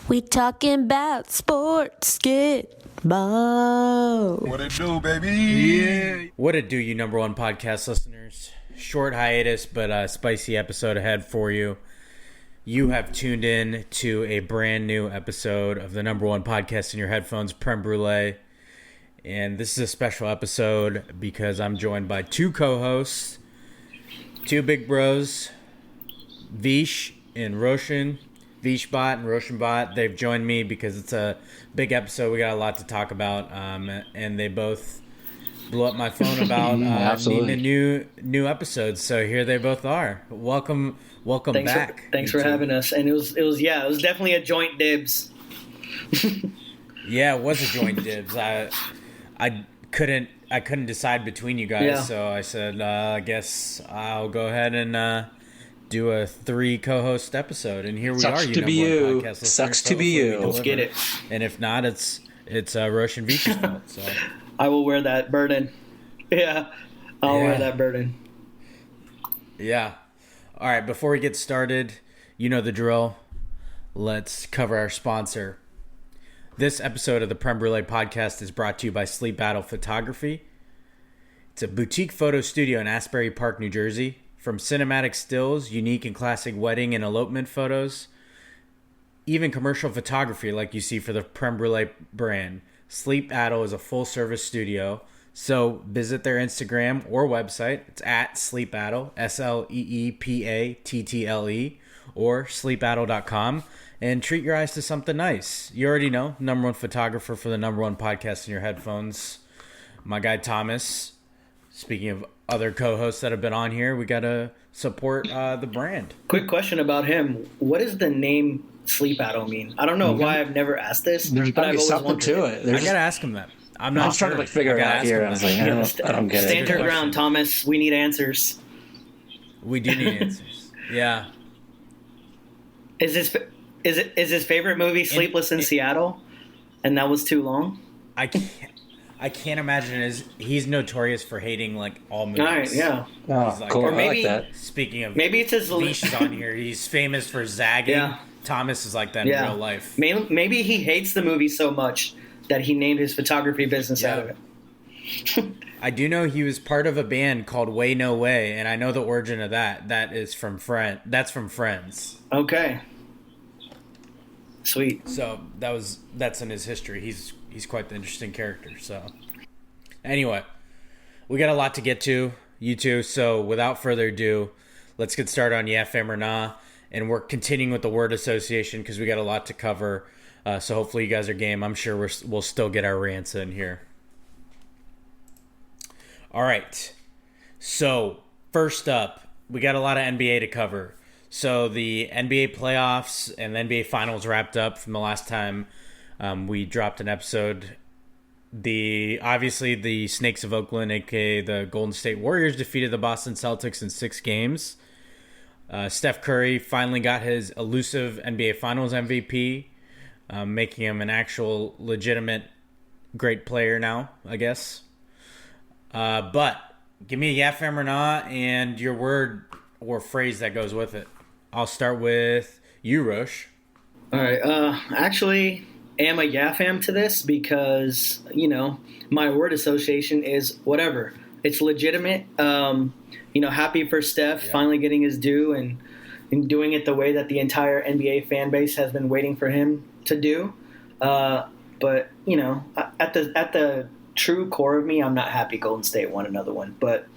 We talking about sports, get ball. What it do, baby? Yeah. What it do, you number one podcast listeners? Short hiatus, but a spicy episode ahead for you. You have tuned in to a brand new episode of the number one podcast in your headphones, Prem Brulee. And this is a special episode because I'm joined by two co-hosts, two big bros, Vish and Roshan. Vishbot and Roshanbot, they've joined me because it's a big episode. We got a lot to talk about, and they both blew up my phone about needing a new episode. So here they both are. Welcome back. Thanks for having us. And it was definitely a joint dibs. Yeah, it was a joint dibs. I couldn't decide between you guys, so I said I guess I'll go ahead and do a 3 co-host episode, and here we Sucks are. To be you. Sucks to be you. Let's get it. And if not, it's Rosh and Vish's fault. So I will wear that burden. Yeah, I'll wear that burden. Yeah. All right. Before we get started, you know the drill. Let's cover our sponsor. This episode of the Prem Brulee podcast is brought to you by Sleep Battle Photography. It's a boutique photo studio in Asbury Park, New Jersey. From cinematic stills, unique and classic wedding and elopement photos, even commercial photography like you see for the Prem Brulee brand, Sleep Battle is a full-service studio. So visit their Instagram or website. It's at Sleep Battle, SleepAttle, or sleepbattle.com, and treat your eyes to something nice. You already know, number one photographer for the number one podcast in your headphones, my guy Thomas. Speaking of other co-hosts that have been on here, we got to support the brand. Quick question about him. What does the name Sleep Battle mean? I don't know why I've never asked this. There's got to be something to it. I got to ask him that. I'm not trying to figure it out here. I was like, I don't get it. Stand your ground, Thomas. We need answers. We do need answers. Yeah. Is his favorite movie Sleepless in Seattle? And that was too long? I can't imagine he's notorious for hating like all movies. All right, yeah. Oh, like, cool. Or maybe, I like that. Speaking of, maybe it's his Vish is on here. He's famous for zagging. Yeah. Thomas is like that in real life. Maybe he hates the movie so much that he named his photography business out of it. I do know he was part of a band called Way No Way, and I know the origin of that. That's from Friends. Okay. Sweet. So that's in his history. He's quite the interesting character. So anyway, we got a lot to get to, you two. So without further ado, let's get started on Yeah Fam or Nah, and we're continuing with the word association because we got a lot to cover. So hopefully you guys are game. I'm sure we'll still get our rants in here. All right. So first up, we got a lot of NBA to cover. So the NBA playoffs and the NBA finals wrapped up from the last time we dropped an episode. Obviously the Snakes of Oakland, aka the Golden State Warriors, defeated the Boston Celtics in 6 games. Steph Curry finally got his elusive NBA Finals MVP, making him an actual legitimate great player now, I guess. But give me a yeah fam or nah and your word or phrase that goes with it. I'll start with you, Rosh. All right. Actually, am a yeah fam to this because, my word association is whatever. It's legitimate. Happy for Steph finally getting his due and doing it the way that the entire NBA fan base has been waiting for him to do. But, at the true core of me, I'm not happy Golden State won another one. But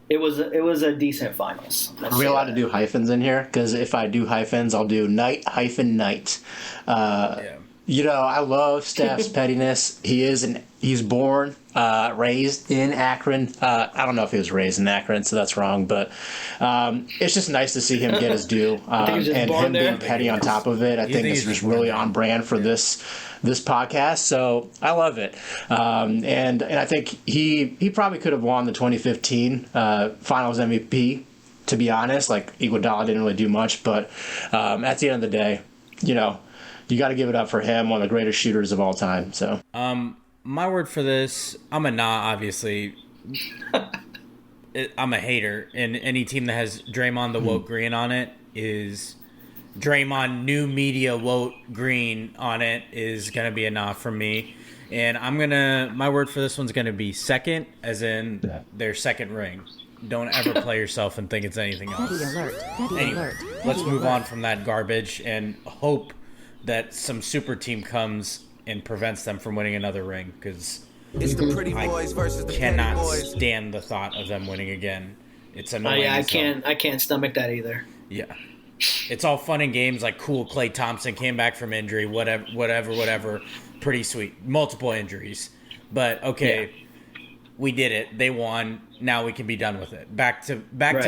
it was a decent finals. Are we allowed to do hyphens in here? Because if I do hyphens, I'll do night-night. I love Steph's pettiness. He's born, raised in Akron. I don't know if he was raised in Akron, so that's wrong. But it's just nice to see him get his due. And him being petty on top of it, I think is just really on brand for this podcast. So I love it. And I think he probably could have won the 2015 Finals MVP, to be honest. Like, Iguodala didn't really do much. But at the end of the day, you got to give it up for him, one of the greatest shooters of all time. So, my word for this, I'm a nah, obviously. I'm a hater, and any team that has Draymond the woke green on it is Draymond new media vote green on it is gonna be enough for me. And my word for this one's gonna be second, as in their second ring. Don't ever play yourself and think it's anything else. Anyway, let's move on from that garbage and hope that some super team comes and prevents them from winning another ring, because It's the pretty boys versus the cannot petty boys. stand the thought of them winning again. It's annoying. Yeah, as hell. I can't stomach that either. Yeah. It's all fun and games, like cool. Klay Thompson came back from injury, whatever. Pretty sweet. Multiple injuries. But okay, we did it. They won. Now we can be done with it. Back to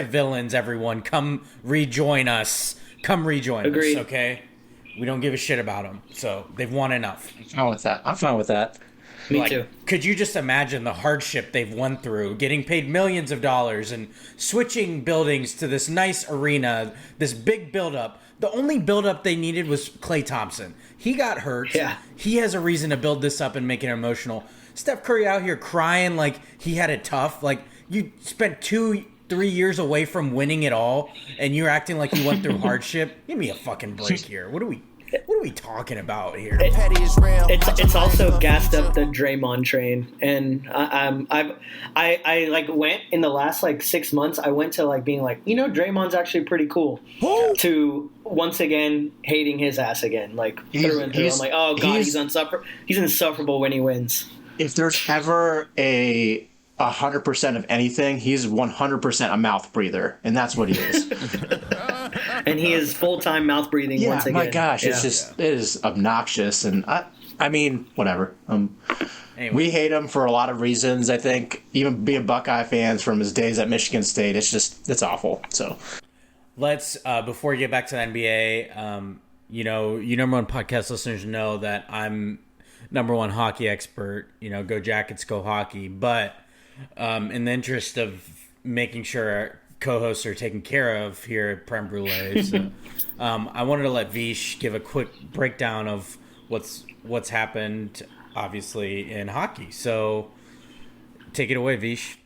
villains, everyone. Come rejoin us. Agreed. Us, okay? We don't give a shit about them. So they've won enough. I'm fine with that. Me too. Could you just imagine the hardship they've went through, getting paid millions of dollars and switching buildings to this nice arena, this big buildup? The only buildup they needed was Klay Thompson. He got hurt. Yeah. He has a reason to build this up and make it emotional. Steph Curry out here crying like he had it tough. Like, you spent 2-3 years away from winning it all, and you're acting like you went through hardship. Give me a fucking break here. What are we talking about here? Petty is real. It's also gassed up the Draymond train, and I like went in the last like 6 months. I went to like being like, Draymond's actually pretty cool. To once again hating his ass again, like through and through. I'm like, oh god, he's insufferable when he wins. If there's ever a 100% of anything, he's 100% a mouth breather, and that's what he is. And he is full-time mouth breathing once again. My gosh, it is obnoxious, and I mean, whatever. Anyway. We hate him for a lot of reasons. I think even being Buckeye fans from his days at Michigan State, it's awful. So let's before we get back to the NBA, you number one podcast listeners know that I'm number one hockey expert. Go Jackets, go hockey. But in the interest of making sure our co-hosts are taken care of here at Prem Brulee, so, I wanted to let Vish give a quick breakdown of what's happened, obviously, in hockey. So take it away, Vish.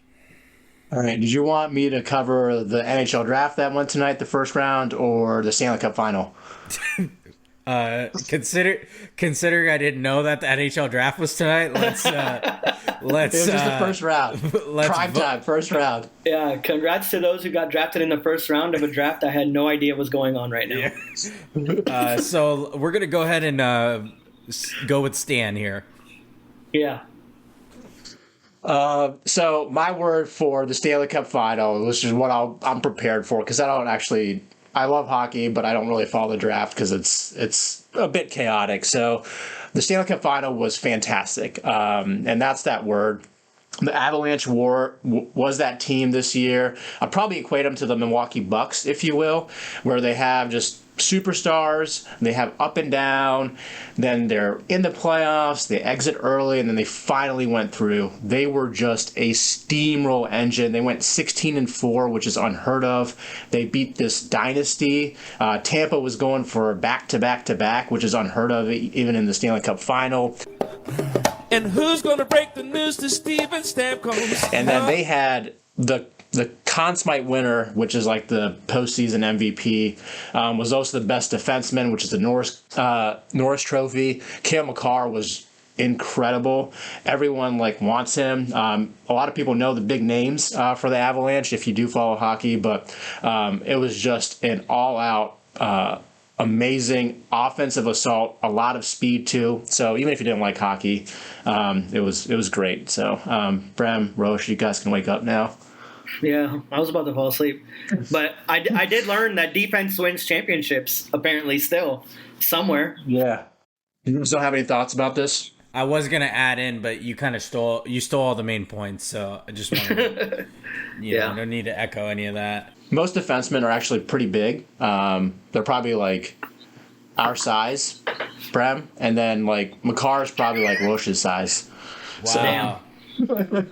all right, did you want me to cover the NHL draft that went tonight, the first round, or the Stanley Cup final? Considering I didn't know that the NHL draft was tonight, let's It was just the first round. Prime time, first round. Yeah, congrats to those who got drafted in the first round of a draft I had no idea was going on right now. Yeah. So we're gonna go ahead and go with Stan here. Yeah. So my word for the Stanley Cup final, which is what I'm prepared for, because I love hockey, but I don't really follow the draft because it's a bit chaotic. So the Stanley Cup final was fantastic, and that's that word. The Avalanche was that team this year. I'd probably equate them to the Milwaukee Bucks, if you will, where they have just superstars, they have up and down, then they're in the playoffs, they exit early, and then they finally went through. They were just a steamroll engine. They went 16-4, which is unheard of. They beat this dynasty. Tampa was going for back-to-back-to-back, which is unheard of even in the Stanley Cup final. And who's gonna break the news to Steven Stamkos? And then they had the Conn Smythe winner, which is like the postseason MVP, was also the best defenseman, which is the Norris Trophy. Cale Makar was incredible. Everyone wants him. A lot of people know the big names for the Avalanche if you do follow hockey, but it was just an all-out amazing offensive assault, a lot of speed too. So even if you didn't like hockey, it was great. So Bram, Roche, you guys can wake up now. Yeah, I was about to fall asleep. But I did learn that defense wins championships, apparently, still, somewhere. Yeah. You guys don't have any thoughts about this? I was gonna add in, but you kind of stole all the main points, so I just wanted no need to echo any of that. Most defensemen are actually pretty big. They're probably like our size, Brem, and then Makar is probably like Roche's size. Wow.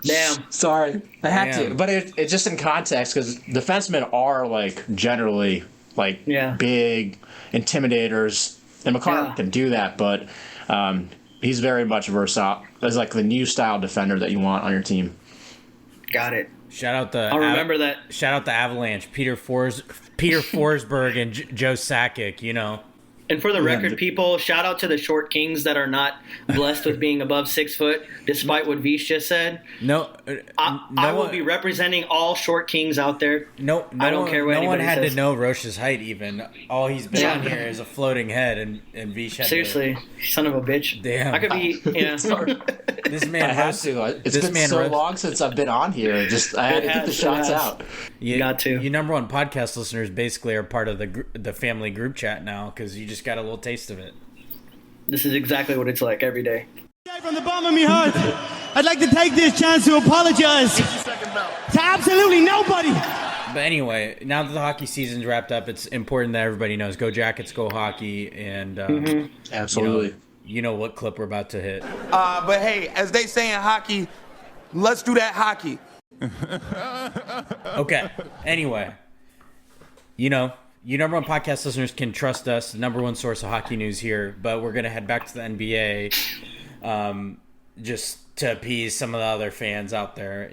Damn. Sorry, I had Damn. to, but it's just in context because defensemen are generally big intimidators, and Makar can do that, but he's very much versatile as the new style defender that you want on your team. Got it. Shout out the I'll remember that. Shout out the Avalanche, Peter Forsberg and Joe Sakic. You know. And for the record, people, shout out to the short kings that are not blessed with being above 6 foot, despite what Vish just said. I will be representing all short kings out there. I don't care what no one anybody had says. to know Roche's height even. All he's been on here is a floating head, and Vish had Seriously, son of a bitch. Damn. I could be, yeah. This man I have to. It's been so long since I've been on here. I had to get the shots out. You got to. You number one podcast listeners basically are part of the family group chat now because you just got a little taste of it. This is exactly what it's like every day. From the bottom of my heart, I'd like to take this chance to apologize to absolutely nobody. But anyway, now that the hockey season's wrapped up, it's important that everybody knows go Jackets, go hockey, and Absolutely. You know what clip we're about to hit. But hey, as they say in hockey, let's do that hockey. Okay. Anyway, you number one podcast listeners can trust us, the number one source of hockey news here, but we're going to head back to the NBA just to appease some of the other fans out there.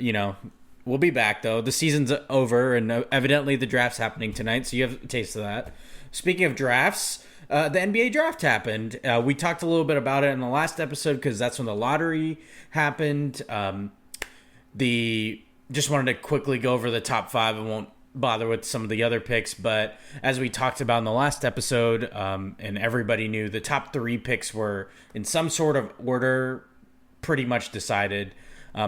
We'll be back, though. The season's over, and evidently the draft's happening tonight, so you have a taste of that. Speaking of drafts, the NBA draft happened. We talked a little bit about it in the last episode because that's when the lottery happened. Just wanted to quickly go over the top 5. I won't bother with some of the other picks, but as we talked about in the last episode, and everybody knew, the top 3 picks were in some sort of order pretty much decided.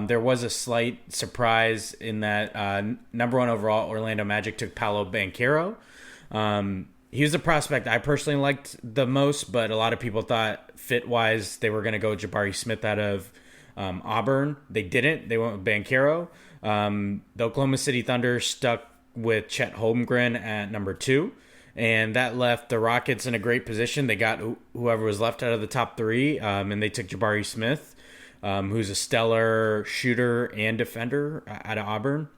There was a slight surprise in that number 1 overall, Orlando Magic took Paolo Banchero. He was a prospect I personally liked the most, but a lot of people thought fit-wise they were going to go Jabari Smith out of Auburn. They didn't. They went with Banchero. The Oklahoma City Thunder stuck with Chet Holmgren at number 2, and that left the Rockets in a great position. They got whoever was left out of the top 3, and they took Jabari Smith, who's a stellar shooter and defender out of Auburn.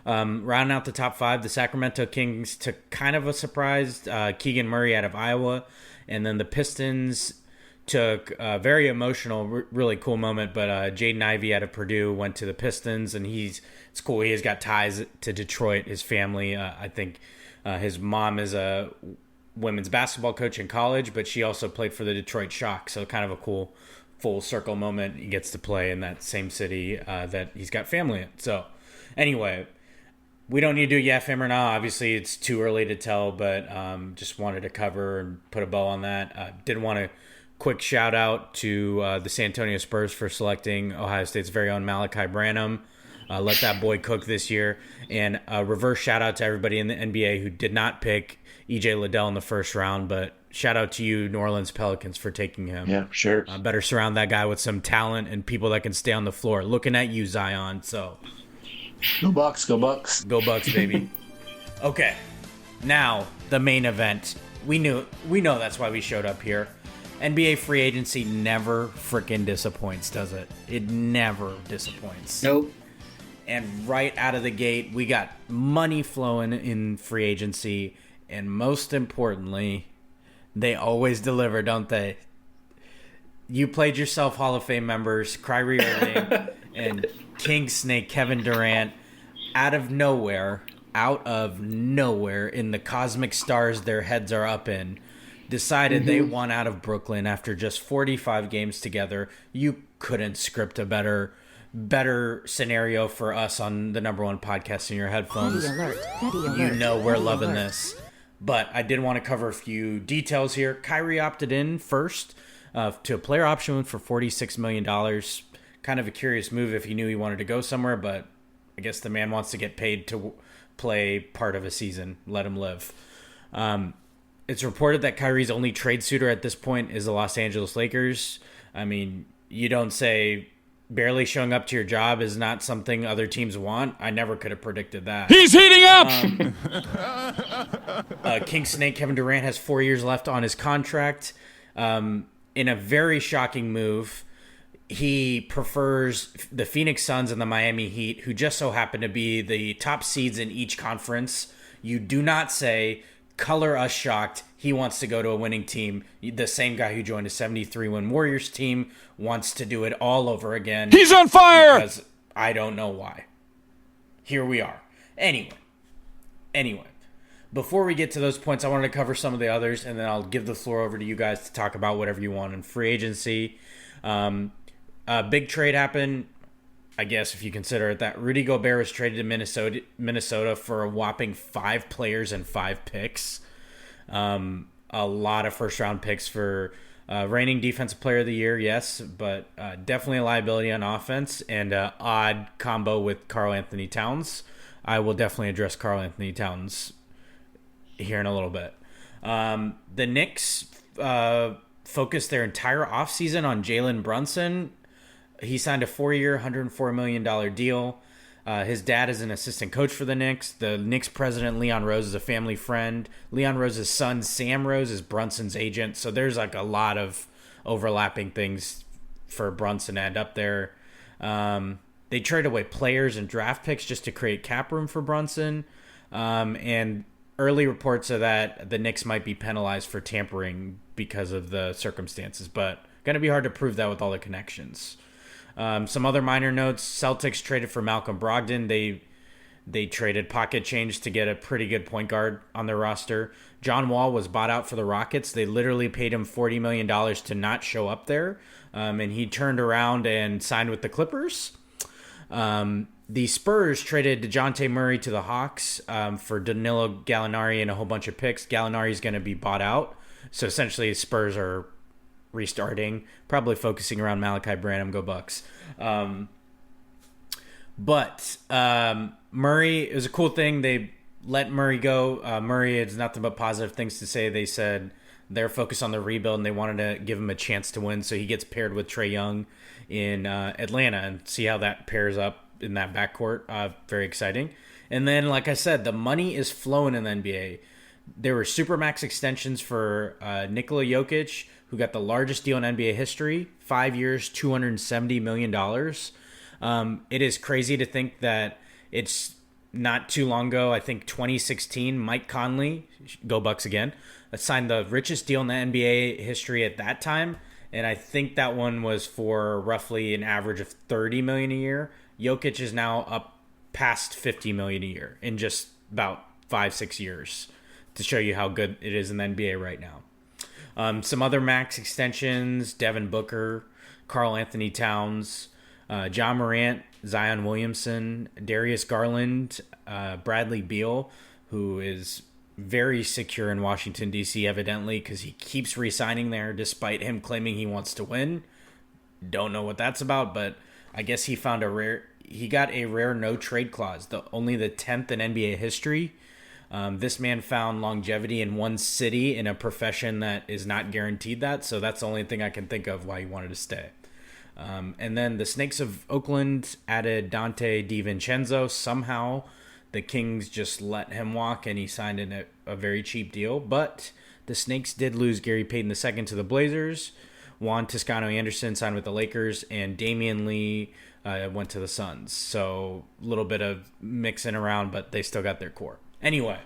Rounding out the top 5, the Sacramento Kings took kind of a surprise, Keegan Murray out of Iowa, and then the Pistons took a very emotional, really cool moment, but Jaden Ivey out of Purdue went to the Pistons, and it's cool. He has got ties to Detroit, his family. I think his mom is a women's basketball coach in college, but she also played for the Detroit Shock, so kind of a cool full circle moment. He gets to play in that same city that he's got family in. So anyway, we don't need to do Yeah Fam or Nah. Obviously, it's too early to tell, but just wanted to cover and put a bow on that. Did want to quick shout out to the San Antonio Spurs for selecting Ohio State's very own Malachi Branham. Let that boy cook this year. And a reverse shout out to everybody in the NBA who did not pick EJ Liddell in the first round, but shout out to you, New Orleans Pelicans, for taking him. Yeah, sure. Better surround that guy with some talent and people that can stay on the floor. Looking at you, Zion. So go Bucks, go Bucks. Go Bucks, baby. Okay, now the main event. We know that's why we showed up here. NBA free agency never freaking disappoints, does it? It never disappoints. Nope. And right out of the gate, we got money flowing in free agency, and most importantly, they always deliver, don't they? You played yourself Hall of Fame members, Kyrie Irving and King Snake Kevin Durant, out of nowhere, in the cosmic stars their heads are up in, decided they won out of Brooklyn after just 45 games together. You couldn't script a better scenario for us on the number one podcast in your headphones. You know we're loving this. But I did want to cover a few details here. Kyrie opted in first to a player option for $46 million. Kind of a curious move if he knew he wanted to go somewhere, but I guess the man wants to get paid to play part of a season. Let him live. It's reported that Kyrie's only trade suitor at this point is the Los Angeles Lakers. I mean, you don't say barely showing up to your job is not something other teams want. I never could have predicted that. He's heating up! King Snake Kevin Durant has 4 years left on his contract. In a very shocking move, he prefers the Phoenix Suns and the Miami Heat, who just so happen to be the top seeds in each conference. You do not say, color us shocked, he wants to go to a winning team. The same guy who joined a 73-win Warriors team wants to do it all over again. He's on fire! Because I don't know why. here we are. Anyway, before we get to those points, I wanted to cover some of the others, and then I'll give the floor over to you guys to talk about whatever you want in free agency. A big trade happened, I guess, if you consider it that. Rudy Gobert was traded to Minnesota for a whopping 5 players and 5 picks. A lot of first-round picks for reigning Defensive Player of the Year, yes, but definitely a liability on offense, and an odd combo with Karl Anthony Towns. I will definitely address Karl Anthony Towns here in a little bit. The Knicks focused their entire offseason on Jalen Brunson. He signed a 4-year, $104 million deal. His dad is an assistant coach for the Knicks. The Knicks president, Leon Rose, is a family friend. Leon Rose's son, Sam Rose, is Brunson's agent. So there's like a lot of overlapping things for Brunson to end up there. They traded away players and draft picks just to create cap room for Brunson. And early reports are that the Knicks might be penalized for tampering because of the circumstances, but going to be hard to prove that with all the connections. Some other minor notes: Celtics traded for Malcolm Brogdon. They traded pocket change to get a pretty good point guard on their roster. John Wall was bought out for the Rockets. They literally paid him $40 million to not show up there, and he turned around and signed with the Clippers. The Spurs traded DeJounte Murray to the Hawks for Danilo Gallinari and a whole bunch of picks. Gallinari's going to be bought out. So essentially, Spurs are restarting, probably focusing around Malachi Branham. Go Bucks. But Murray, it was a cool thing. They let Murray go. Murray has nothing but positive things to say. They said they're focused on the rebuild and they wanted to give him a chance to win. So he gets paired with Trae Young in Atlanta and see how that pairs up in that backcourt. Very exciting. And then, like I said, the money is flowing in the NBA. There were supermax extensions for Nikola Jokic, who got the largest deal in NBA history, 5 years, $270 million. It is crazy to think that it's not too long ago, I think 2016, Mike Conley, go Bucks again, signed the richest deal in the NBA history at that time. And I think that one was for roughly an average of $30 million a year. Jokic is now up past $50 million a year in just about 5-6 years, to show you how good it is in the NBA right now. Some other max extensions: Devin Booker, Karl Anthony Towns, John Morant, Zion Williamson, Darius Garland, Bradley Beal, who is very secure in Washington, D.C., evidently, because he keeps re-signing there despite him claiming he wants to win. Don't know what that's about, but I guess he got a rare no-trade clause, only the 10th in NBA history. This man found longevity in one city in a profession that is not guaranteed that, so that's the only thing I can think of why he wanted to stay. And then the Snakes of Oakland added Dante DiVincenzo. Somehow the Kings just let him walk and he signed in a very cheap deal. But the Snakes did lose Gary Payton II to the Blazers. Juan Toscano-Anderson signed with the Lakers, and Damian Lee went to the Suns. So a little bit of mixing around, but they still got their core. Anyway,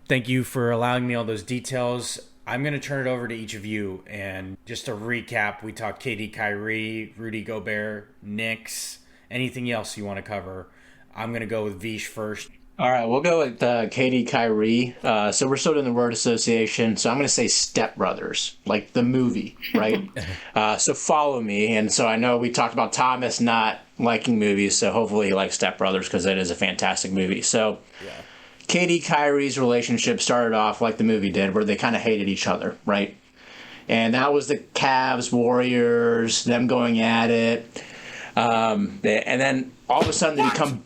thank you for allowing me all those details. I'm going to turn it over to each of you. And just to recap, we talked KD, Kyrie, Rudy Gobert, Knicks, anything else you want to cover. I'm going to go with Vish first. All right, we'll go with KD, Kyrie. So we're still doing the word association. So I'm going to say Step Brothers, like the movie, right? So follow me. And so I know we talked about Thomas not liking movies, so hopefully he likes Step Brothers because it is a fantastic movie. So KD, Kyrie's relationship started off like the movie did, where they kind of hated each other, right? And that was the Cavs, Warriors, them going at it. And then all of a sudden they become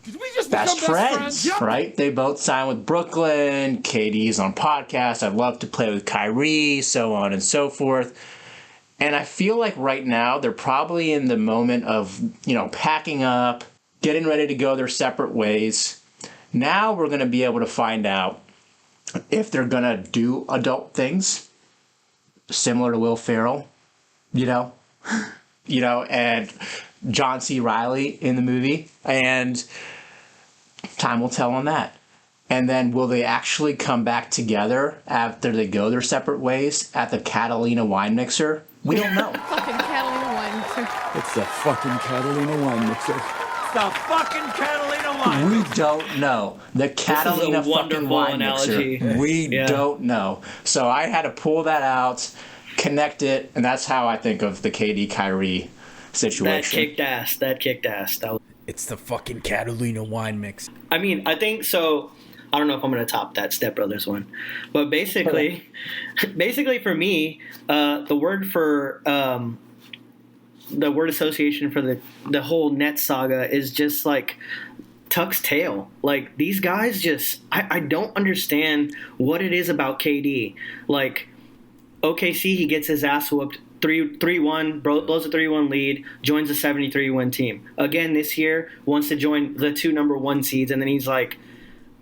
best friends, right? They both signed with Brooklyn. KD's on podcast. I'd love to play with Kyrie, so on and so forth. And I feel like right now they're probably in the moment of, packing up, getting ready to go their separate ways. Now we're going to be able to find out if they're going to do adult things similar to Will Ferrell, and John C. Reilly in the movie, and time will tell on that. And then will they actually come back together after they go their separate ways at the Catalina wine mixer? We don't know. Fucking Catalina wine mixer. It's the fucking Catalina wine mixer. the fucking Catalina wine. We don't know. The Catalina fucking wonderful wine analogy. mixer. We Yeah. don't know. So I had to pull that out, connect it, and that's how I think of the KD Kyrie situation. That kicked ass. It's the fucking Catalina wine mix. I mean, I think so. I don't know if I'm going to top that Step Brothers one, but basically for me, the word association for the whole Nets saga is just like Tuck's tail. Like, these guys just, I don't understand what it is about KD. Like, OKC, he gets his ass whooped 3-1, blows a 3-1 lead, joins a 73-win team. Again, this year, wants to join the 2 number 1 seeds, and then he's like,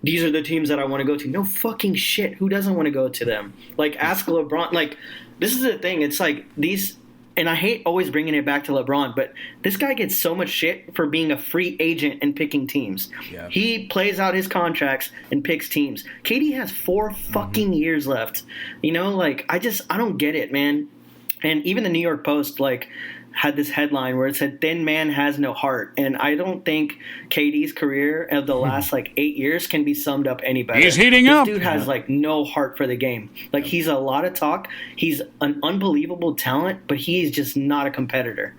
these are the teams that I want to go to. No fucking shit. Who doesn't want to go to them? Like, ask LeBron. Like, this is the thing. It's like these, and I hate always bringing it back to LeBron, but this guy gets so much shit for being a free agent and picking teams. Yeah. He plays out his contracts and picks teams. KD has 4 fucking years left. You know, like, I don't get it, man. And even the New York Post, like, had this headline where it said thin man has no heart, and I don't think KD's career of the last 8 years can be summed up any better. He's heating this up. Dude has no heart for the game. Like, he's a lot of talk. He's an unbelievable talent, but he's just not a competitor.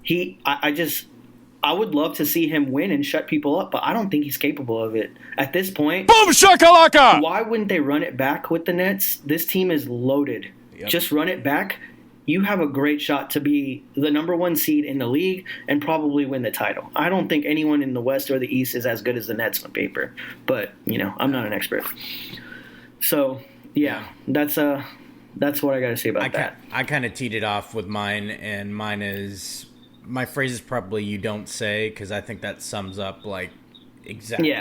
I would love to see him win and shut people up, but I don't think he's capable of it at this point. Boom shakalaka! Why wouldn't they run it back with the Nets? This team is loaded. Yep. Just run it back. You have a great shot to be the number 1 seed in the league and probably win the title. I don't think anyone in the West or the East is as good as the Nets on paper, but I'm not an expert. So that's what I got to say about that. I kind of teed it off with mine, and mine is, my phrase is probably "you don't say," because I think that sums up exactly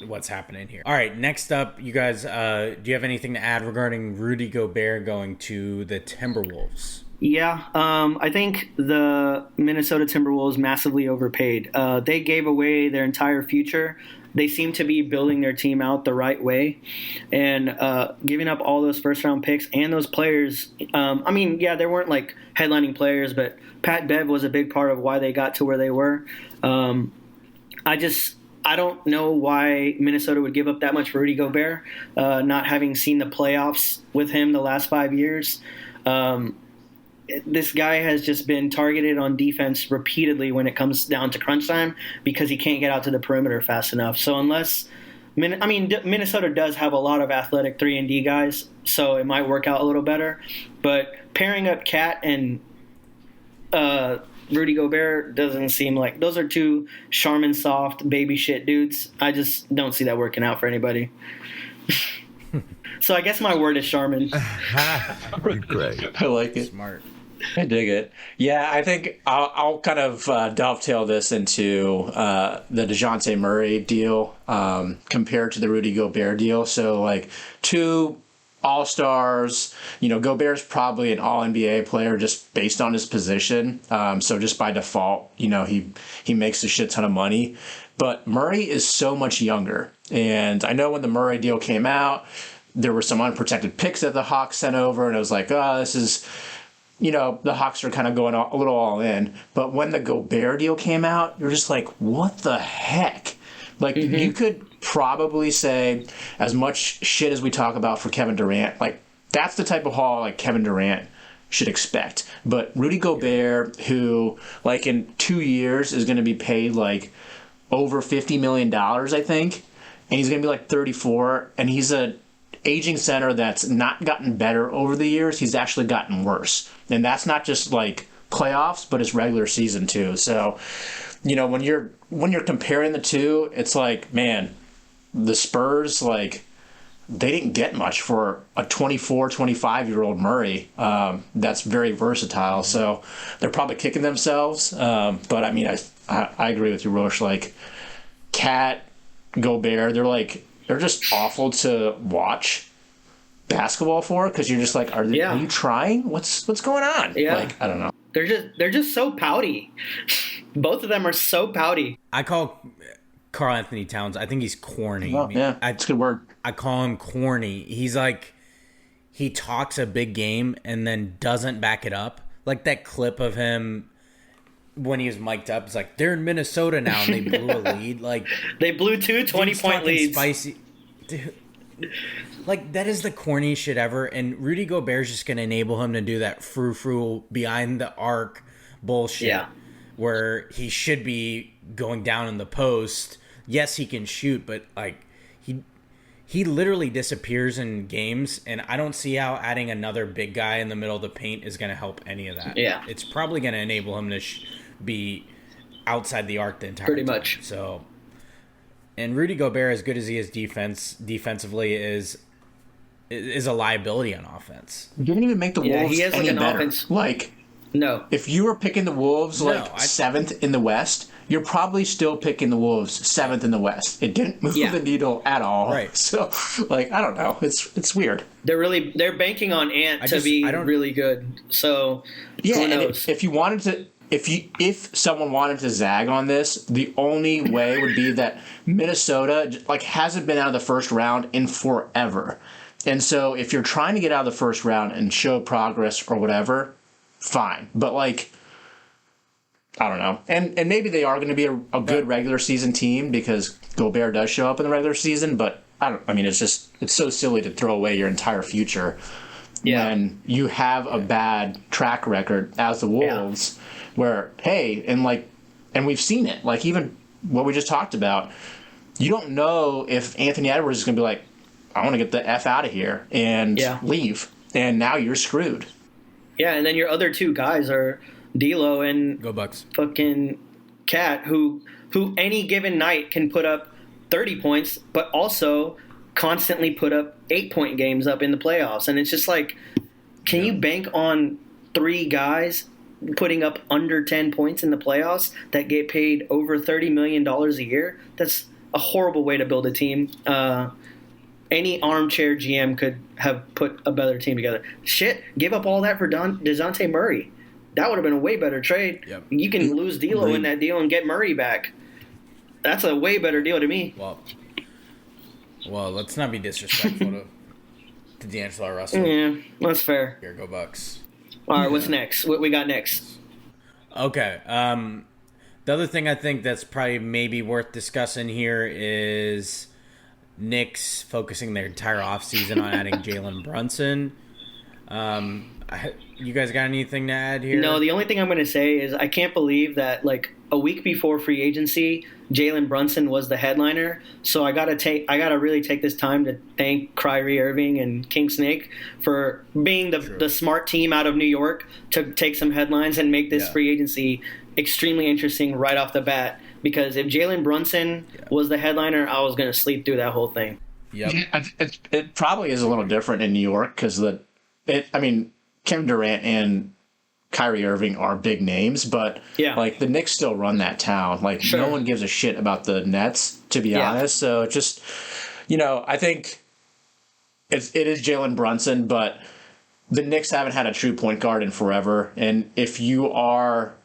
what's happening here. All right, next up, you guys, do you have anything to add regarding Rudy Gobert going to the Timberwolves? Yeah, I think the Minnesota Timberwolves massively overpaid. They gave away their entire future. They seem to be building their team out the right way, and giving up all those first-round picks and those players. They weren't headlining players, but Pat Bev was a big part of why they got to where they were. I don't know why Minnesota would give up that much for Rudy Gobert, not having seen the playoffs with him the last 5 years. This guy has just been targeted on defense repeatedly when it comes down to crunch time because he can't get out to the perimeter fast enough. So Minnesota does have a lot of athletic 3-and-D guys, so it might work out a little better. But pairing up Cat and Rudy Gobert doesn't seem like those are 2 Charmin soft baby shit dudes. I just don't see that working out for anybody. So I guess my word is Charmin. Great. I like it. Smart. I dig it. Yeah, I think I'll kind of dovetail this into the DeJounte Murray deal compared to the Rudy Gobert deal. So, 2 all-stars, Gobert's probably an all-NBA player just based on his position. So just by default, he makes a shit ton of money. But Murray is so much younger. And I know when the Murray deal came out, there were some unprotected picks that the Hawks sent over, and it was like, this is, the Hawks are kind of going a little all in. But when the Gobert deal came out, you're just like, what the heck? You could probably say as much shit as we talk about for Kevin Durant. That's the type of haul Kevin Durant should expect. But Rudy Gobert, who in 2 years is going to be paid over $50 million, I think, and he's going to be 34, and he's a aging center that's not gotten better over the years. He's actually gotten worse, and that's not just playoffs, but it's regular season too. So, when you're comparing the two, it's man, the Spurs they didn't get much for a 24, 25-year-old Murray that's very versatile. So they're probably kicking themselves. But I mean, I agree with you, Roche. Cat, Gobert, they're just awful to watch basketball for because you're just are you trying? What's going on? Yeah. I don't know. They're just so pouty. Both of them are so pouty. I call Karl Anthony Towns, I think he's corny. Well, yeah, that's a good word. I call him corny. He's he talks a big game and then doesn't back it up. That clip of him when he was mic'd up, it's like they're in Minnesota now and they blew a lead. Like they blew two 20-point leads. Spicy, dude. Like that is the corniest shit ever. And Rudy Gobert's just gonna enable him to do that frou-frou behind the arc bullshit. Yeah. Where he should be going down in the post. Yes, he can shoot, but like he literally disappears in games, and I don't see how adding another big guy in the middle of the paint is going to help any of that. Yeah. It's probably going to enable him to be outside the arc the entire Pretty time. much. So, and Rudy Gobert, as good as he is defensively, is a liability on offense. You didn't even make the Wolves he has any an better. offense. No. If you were picking the Wolves seventh in the West, you're probably still picking the Wolves seventh in the West. It didn't move the needle at all. Right. So, I don't know. It's weird. They're banking on Ant to be really good. So who knows? If you wanted to, if someone wanted to zag on this, the only way would be that Minnesota hasn't been out of the first round in forever, and so if you're trying to get out of the first round and show progress or whatever. Fine, but I don't know, and maybe they are going to be a good regular season team because Gobert does show up in the regular season. But it's so silly to throw away your entire future when you have a bad track record as the Wolves. Where and we've seen it, even what we just talked about. You don't know if Anthony Edwards is going to be like, I want to get the F out of here and leave, and now you're screwed. Yeah, and then your other two guys are D'Lo and Go Bucks. Fucking Cat, who any given night can put up 30 points, but also constantly put up 8-point games up in the playoffs. And it's just can you bank on three guys putting up under 10 points in the playoffs that get paid over $30 million a year? That's a horrible way to build a team. Any armchair GM could have put a better team together. Shit, give up all that for DeJounte Murray. That would have been a way better trade. Yep. You can lose D'Lo in that deal and get Murray back. That's a way better deal to me. Well, let's not be disrespectful to D'Angelo Russell. Yeah, that's fair. Here, go Bucks. All right, what's next? What we got next? Okay. The other thing I think that's probably maybe worth discussing here is Knicks focusing their entire offseason on adding Jalen Brunson. You guys got anything to add here? No, the only thing I'm going to say is I can't believe that a week before free agency, Jalen Brunson was the headliner. So I gotta really take this time to thank Kyrie Irving and King Snake for being the smart team out of New York to take some headlines and make this free agency extremely interesting right off the bat. Because if Jalen Brunson was the headliner, I was going to sleep through that whole thing. Yep. It probably is a little different in New York because Kevin Durant and Kyrie Irving are big names, but the Knicks still run that town. No one gives a shit about the Nets, to be honest. So it just, I think it is Jalen Brunson, but the Knicks haven't had a true point guard in forever. And if you are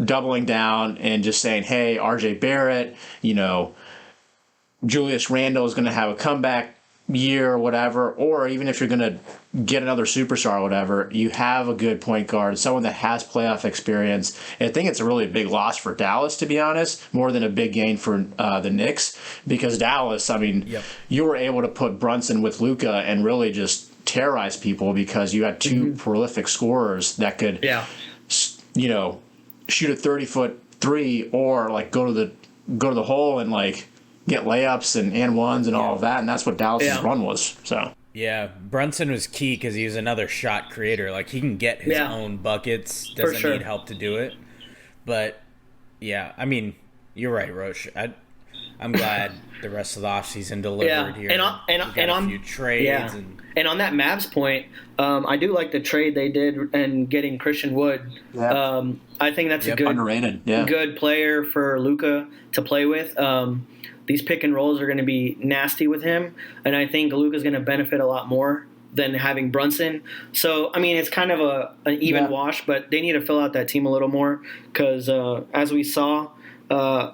doubling down and just saying, hey, RJ Barrett, Julius Randle is going to have a comeback year or whatever, or even if you're going to get another superstar or whatever, you have a good point guard, someone that has playoff experience. And I think it's a really big loss for Dallas, to be honest, more than a big gain for the Knicks, because Dallas, you were able to put Brunson with Luka and really just terrorize people because you had two prolific scorers that could, shoot a 30-foot three or go to the hole and get layups and ones and all of that, and that's what Dallas's run was. So Brunson was key because he was another shot creator. He can get his own buckets, doesn't need help to do it. But you're right, Roche. I'm glad the rest of the offseason delivered here. And on a few trades. And on that Mavs point, I do like the trade they did and getting Christian Wood. Yeah. I think that's a good underrated. Good player for Luka to play with. These pick and rolls are going to be nasty with him, and I think Luka's going to benefit a lot more than having Brunson. So, it's kind of an even wash, but they need to fill out that team a little more because as we saw,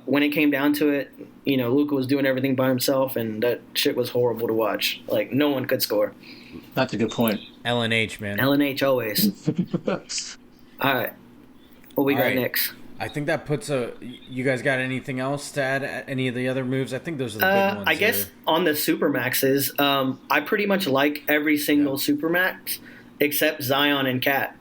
when it came down to it, Luka was doing everything by himself, and that shit was horrible to watch. No one could score. That's a good point. LNH, man. LNH always. All right. What we got next? I think that puts a. You guys got anything else to add? Any of the other moves? I think those are the big ones. I guess on the Supermaxes, I pretty much like every single Supermax except Zion and Cat.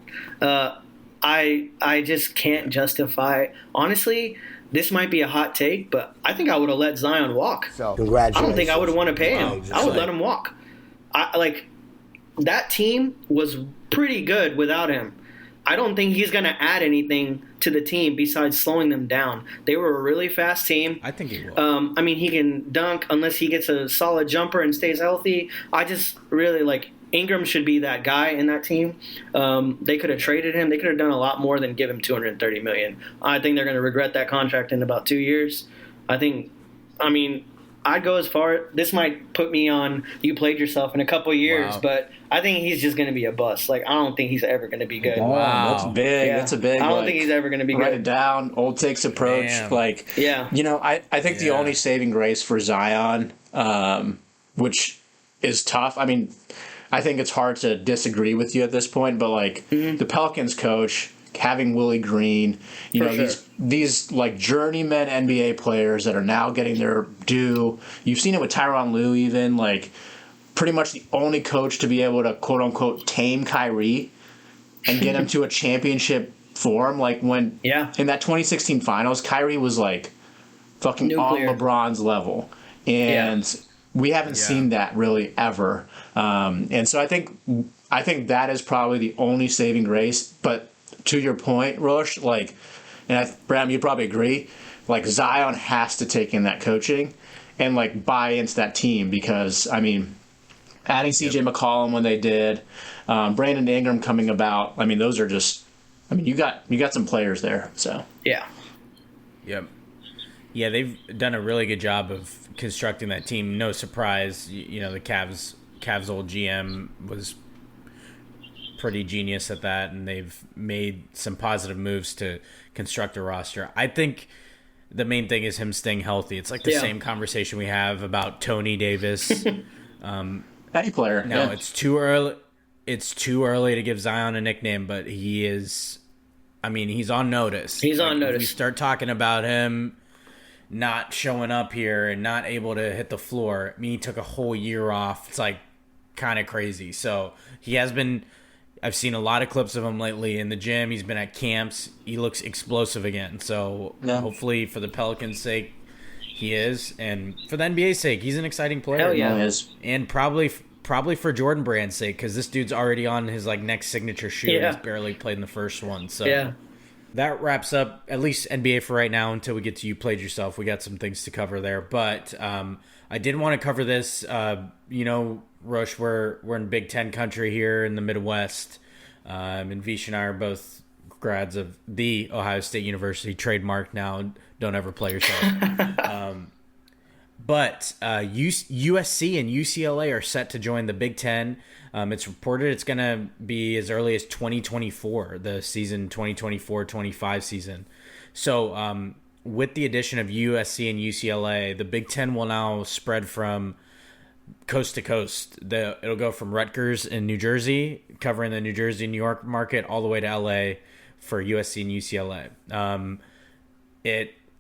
I just can't justify. Honestly, this might be a hot take, but I think I would have let Zion walk. So, congratulations. I don't think I would want to pay him. Wow, I would let him walk. That team was pretty good without him. I don't think he's going to add anything to the team besides slowing them down. They were a really fast team. I think he will. I mean, he can dunk unless he gets a solid jumper and stays healthy. I just really Ingram should be that guy in that team. They could have traded him. They could have done a lot more than give him $230 million. I think they're going to regret that contract in about 2 years. I'd go as far. This might put me on you played yourself in a couple years, but I think he's just going to be a bust. I don't think he's ever going to be good. Wow, that's big. Yeah. That's a big. I don't think he's ever going to be good. Write it down. Old takes approach. Damn. I think the only saving grace for Zion, which is tough. I mean, I think it's hard to disagree with you at this point, but the Pelicans coach, having Willie Green, these journeyman NBA players that are now getting their due. You've seen it with Tyronn Lue, even pretty much the only coach to be able to quote unquote tame Kyrie and get him to a championship form. In that 2016 finals, Kyrie was fucking nuclear on LeBron's level, and we haven't seen that really ever. And so I think that is probably the only saving grace. But to your point, Roche, Bram, you probably agree, Zion has to take in that coaching and buy into that team, because adding CJ McCollum when they did, Brandon Ingram coming about, those are just, you got some players there. So yeah. Yep. Yeah, they've done a really good job of constructing that team. No surprise, the Cavs old GM was pretty genius at that, and they've made some positive moves to construct a roster. I think the main thing is him staying healthy. It's the same conversation we have about Tony Davis. Any player. No, it's too early. It's too early to give Zion a nickname, but he is. He's on notice. He's on notice. If we start talking about him not showing up here and not able to hit the floor. He took a whole year off. It's kind of crazy. So he has been. I've seen a lot of clips of him lately in the gym. He's been at camps. He looks explosive again. So hopefully, for the Pelicans' sake, he is, and for the NBA's sake, he's an exciting player. Hell yeah, he is. And probably for Jordan Brand's sake, because this dude's already on his next signature shoe. Yeah. He's barely played in the first one. So that wraps up at least NBA for right now. Until we get to You Played Yourself, we got some things to cover there. But I did want to cover this. Roche, we're in Big Ten country here in the Midwest. And Vish and I are both grads of the Ohio State University, trademark now. Don't ever play yourself. But USC and UCLA are set to join the Big Ten. It's reported it's going to be as early as 2024, the season 2024-25 season. So with the addition of USC and UCLA, the Big Ten will now spread from coast to coast. It'll go from Rutgers in New Jersey, covering the New Jersey, New York market, all the way to LA for USC and UCLA.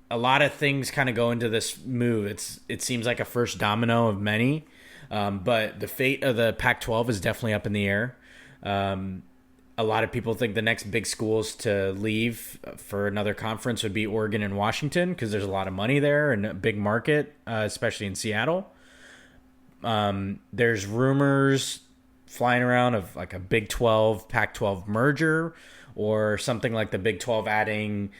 A lot of things kind of go into this move. It seems like a first domino of many, but the fate of the Pac-12 is definitely up in the air. A lot of people think the next big schools to leave for another conference would be Oregon and Washington, because there's a lot of money there and a big market, especially in Seattle. There's rumors flying around of a Big 12, Pac-12 merger, or something like the Big 12 adding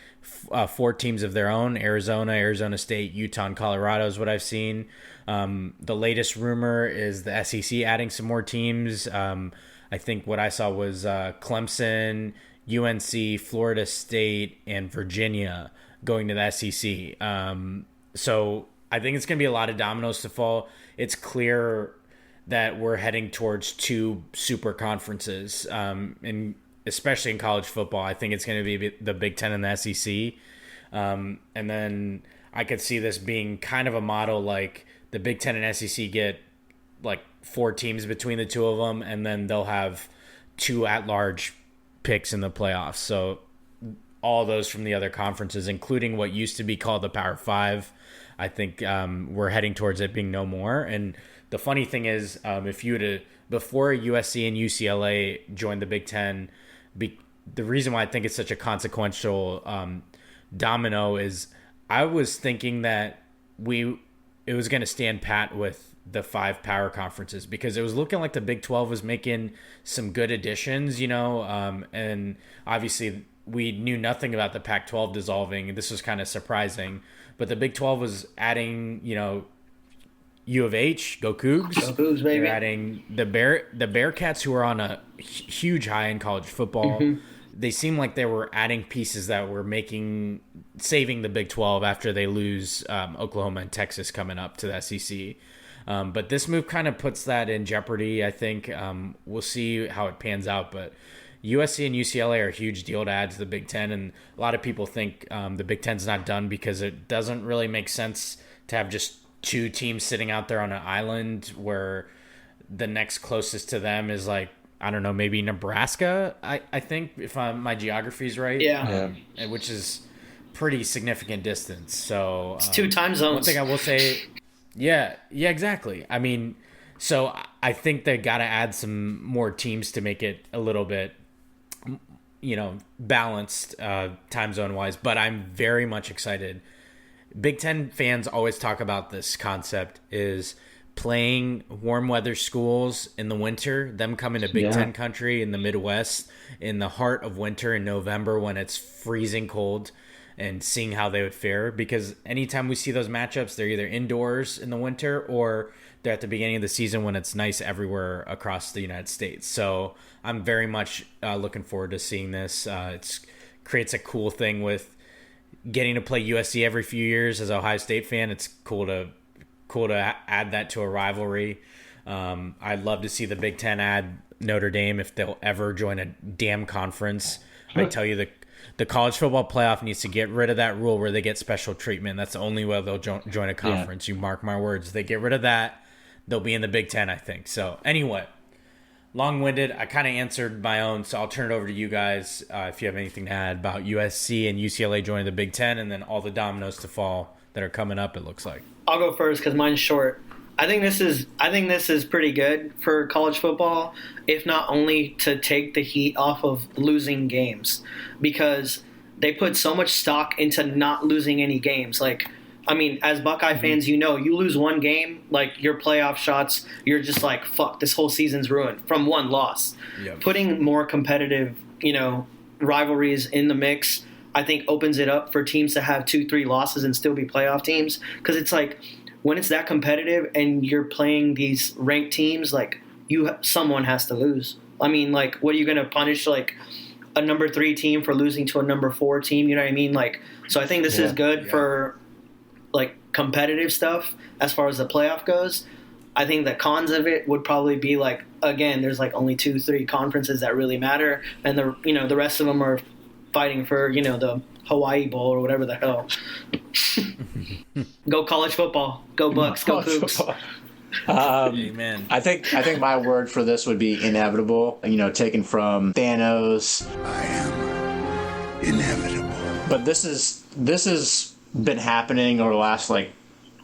4 teams of their own: Arizona State, Utah, and Colorado is what I've seen. The latest rumor is the SEC adding some more teams. I think what I saw was Clemson, UNC, Florida State, and Virginia going to the SEC. So I think it's going to be a lot of dominoes to fall. It's clear that we're heading towards 2 super conferences, and especially in college football. I think it's going to be the Big Ten and the SEC. And then I could see this being kind of a model like the Big Ten and SEC get 4 teams between the 2 of them, and then they'll have 2 at-large picks in the playoffs. So all those from the other conferences, including what used to be called the Power Five. I think we're heading towards it being no more. And the funny thing is, if you were to, before USC and UCLA joined the Big Ten, the reason why I think it's such a consequential domino is I was thinking that it was going to stand pat with the 5 power conferences, because it was looking like the Big 12 was making some good additions, and obviously we knew nothing about the Pac-12 dissolving. This was kind of surprising, but the Big 12 was adding, U of H, go Cougs. Go Cougs, baby. They're adding the Bearcats, who are on a huge high in college football. Mm-hmm. They seem like they were adding pieces that were saving the Big 12 after they lose Oklahoma and Texas coming up to the SEC. But this move kind of puts that in jeopardy, I think. We'll see how it pans out. But USC and UCLA are a huge deal to add to the Big Ten. And a lot of people think the Big Ten's not done because it doesn't really make sense to have just 2 teams sitting out there on an island where the next closest to them is like, I don't know, maybe Nebraska, I think, if my geography is right. Yeah. Which is pretty significant distance. So it's 2 time zones. One thing I will say, yeah, exactly. I mean, so I think they got to add some more teams to make it a little bit, balanced time zone wise. But I'm very much excited. Big Ten fans always talk about this concept is playing warm weather schools in the winter, them coming to Big Ten country in the Midwest in the heart of winter in November when it's freezing cold, and seeing how they would fare. Because anytime we see those matchups, they're either indoors in the winter or they're at the beginning of the season when it's nice everywhere across the United States. So I'm very much looking forward to seeing this. It creates a cool thing with getting to play USC every few years. As an Ohio State fan, it's cool to add that to a rivalry. I'd love to see the Big Ten add Notre Dame if they'll ever join a damn conference. I tell you, the college football playoff needs to get rid of that rule where they get special treatment. That's the only way they'll join a conference. You mark my words. They get rid of that, they'll be in the Big Ten, I think. So anyway, long-winded. I kind of answered my own, so I'll turn it over to you guys if you have anything to add about USC and UCLA joining the Big Ten, and then all the dominoes to fall that are coming up, it looks like. I'll go first because mine's short. I think this is pretty good for college football, if not only to take the heat off of losing games, because they put so much stock into not losing any games. Like, I mean, as Buckeye fans, you lose one game, like your playoff shots, you're just like, fuck, this whole season's ruined from one loss. Yep. Putting more competitive, rivalries in the mix, I think opens it up for teams to have 2-3 losses and still be playoff teams. Because it's like, when it's that competitive and you're playing these ranked teams, like someone has to lose. I mean, like, what are you going to punish, like a number 3 team for losing to a number 4 team? You know what I mean? Like, so I think this is good for like competitive stuff as far as the playoff goes. I think the cons of it would probably be like, again, there's like only 2-3 conferences that really matter, and the rest of them are fighting for the Hawaii Bowl or whatever the hell. Go college football. Go Bucks. Go Cougs. Amen. I think my word for this would be inevitable. Taken from Thanos. I am inevitable. But this has been happening over the last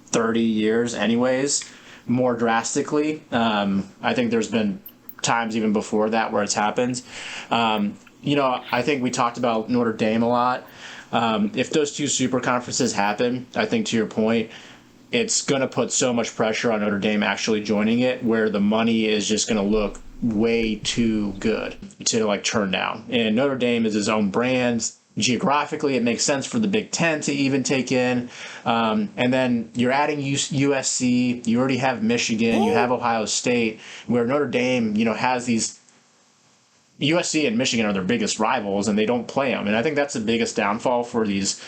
30 years, anyways, more drastically. I think there's been times even before that where it's happened. I think we talked about Notre Dame a lot. If those 2 super conferences happen, I think to your point, it's going to put so much pressure on Notre Dame actually joining it, where the money is just going to look way too good to turn down. And Notre Dame is its own brand. Geographically, it makes sense for the Big Ten to even take in. And then you're adding USC. You already have Michigan. You have Ohio State, where Notre Dame, has these. USC and Michigan are their biggest rivals, and they don't play them. And I think that's the biggest downfall for these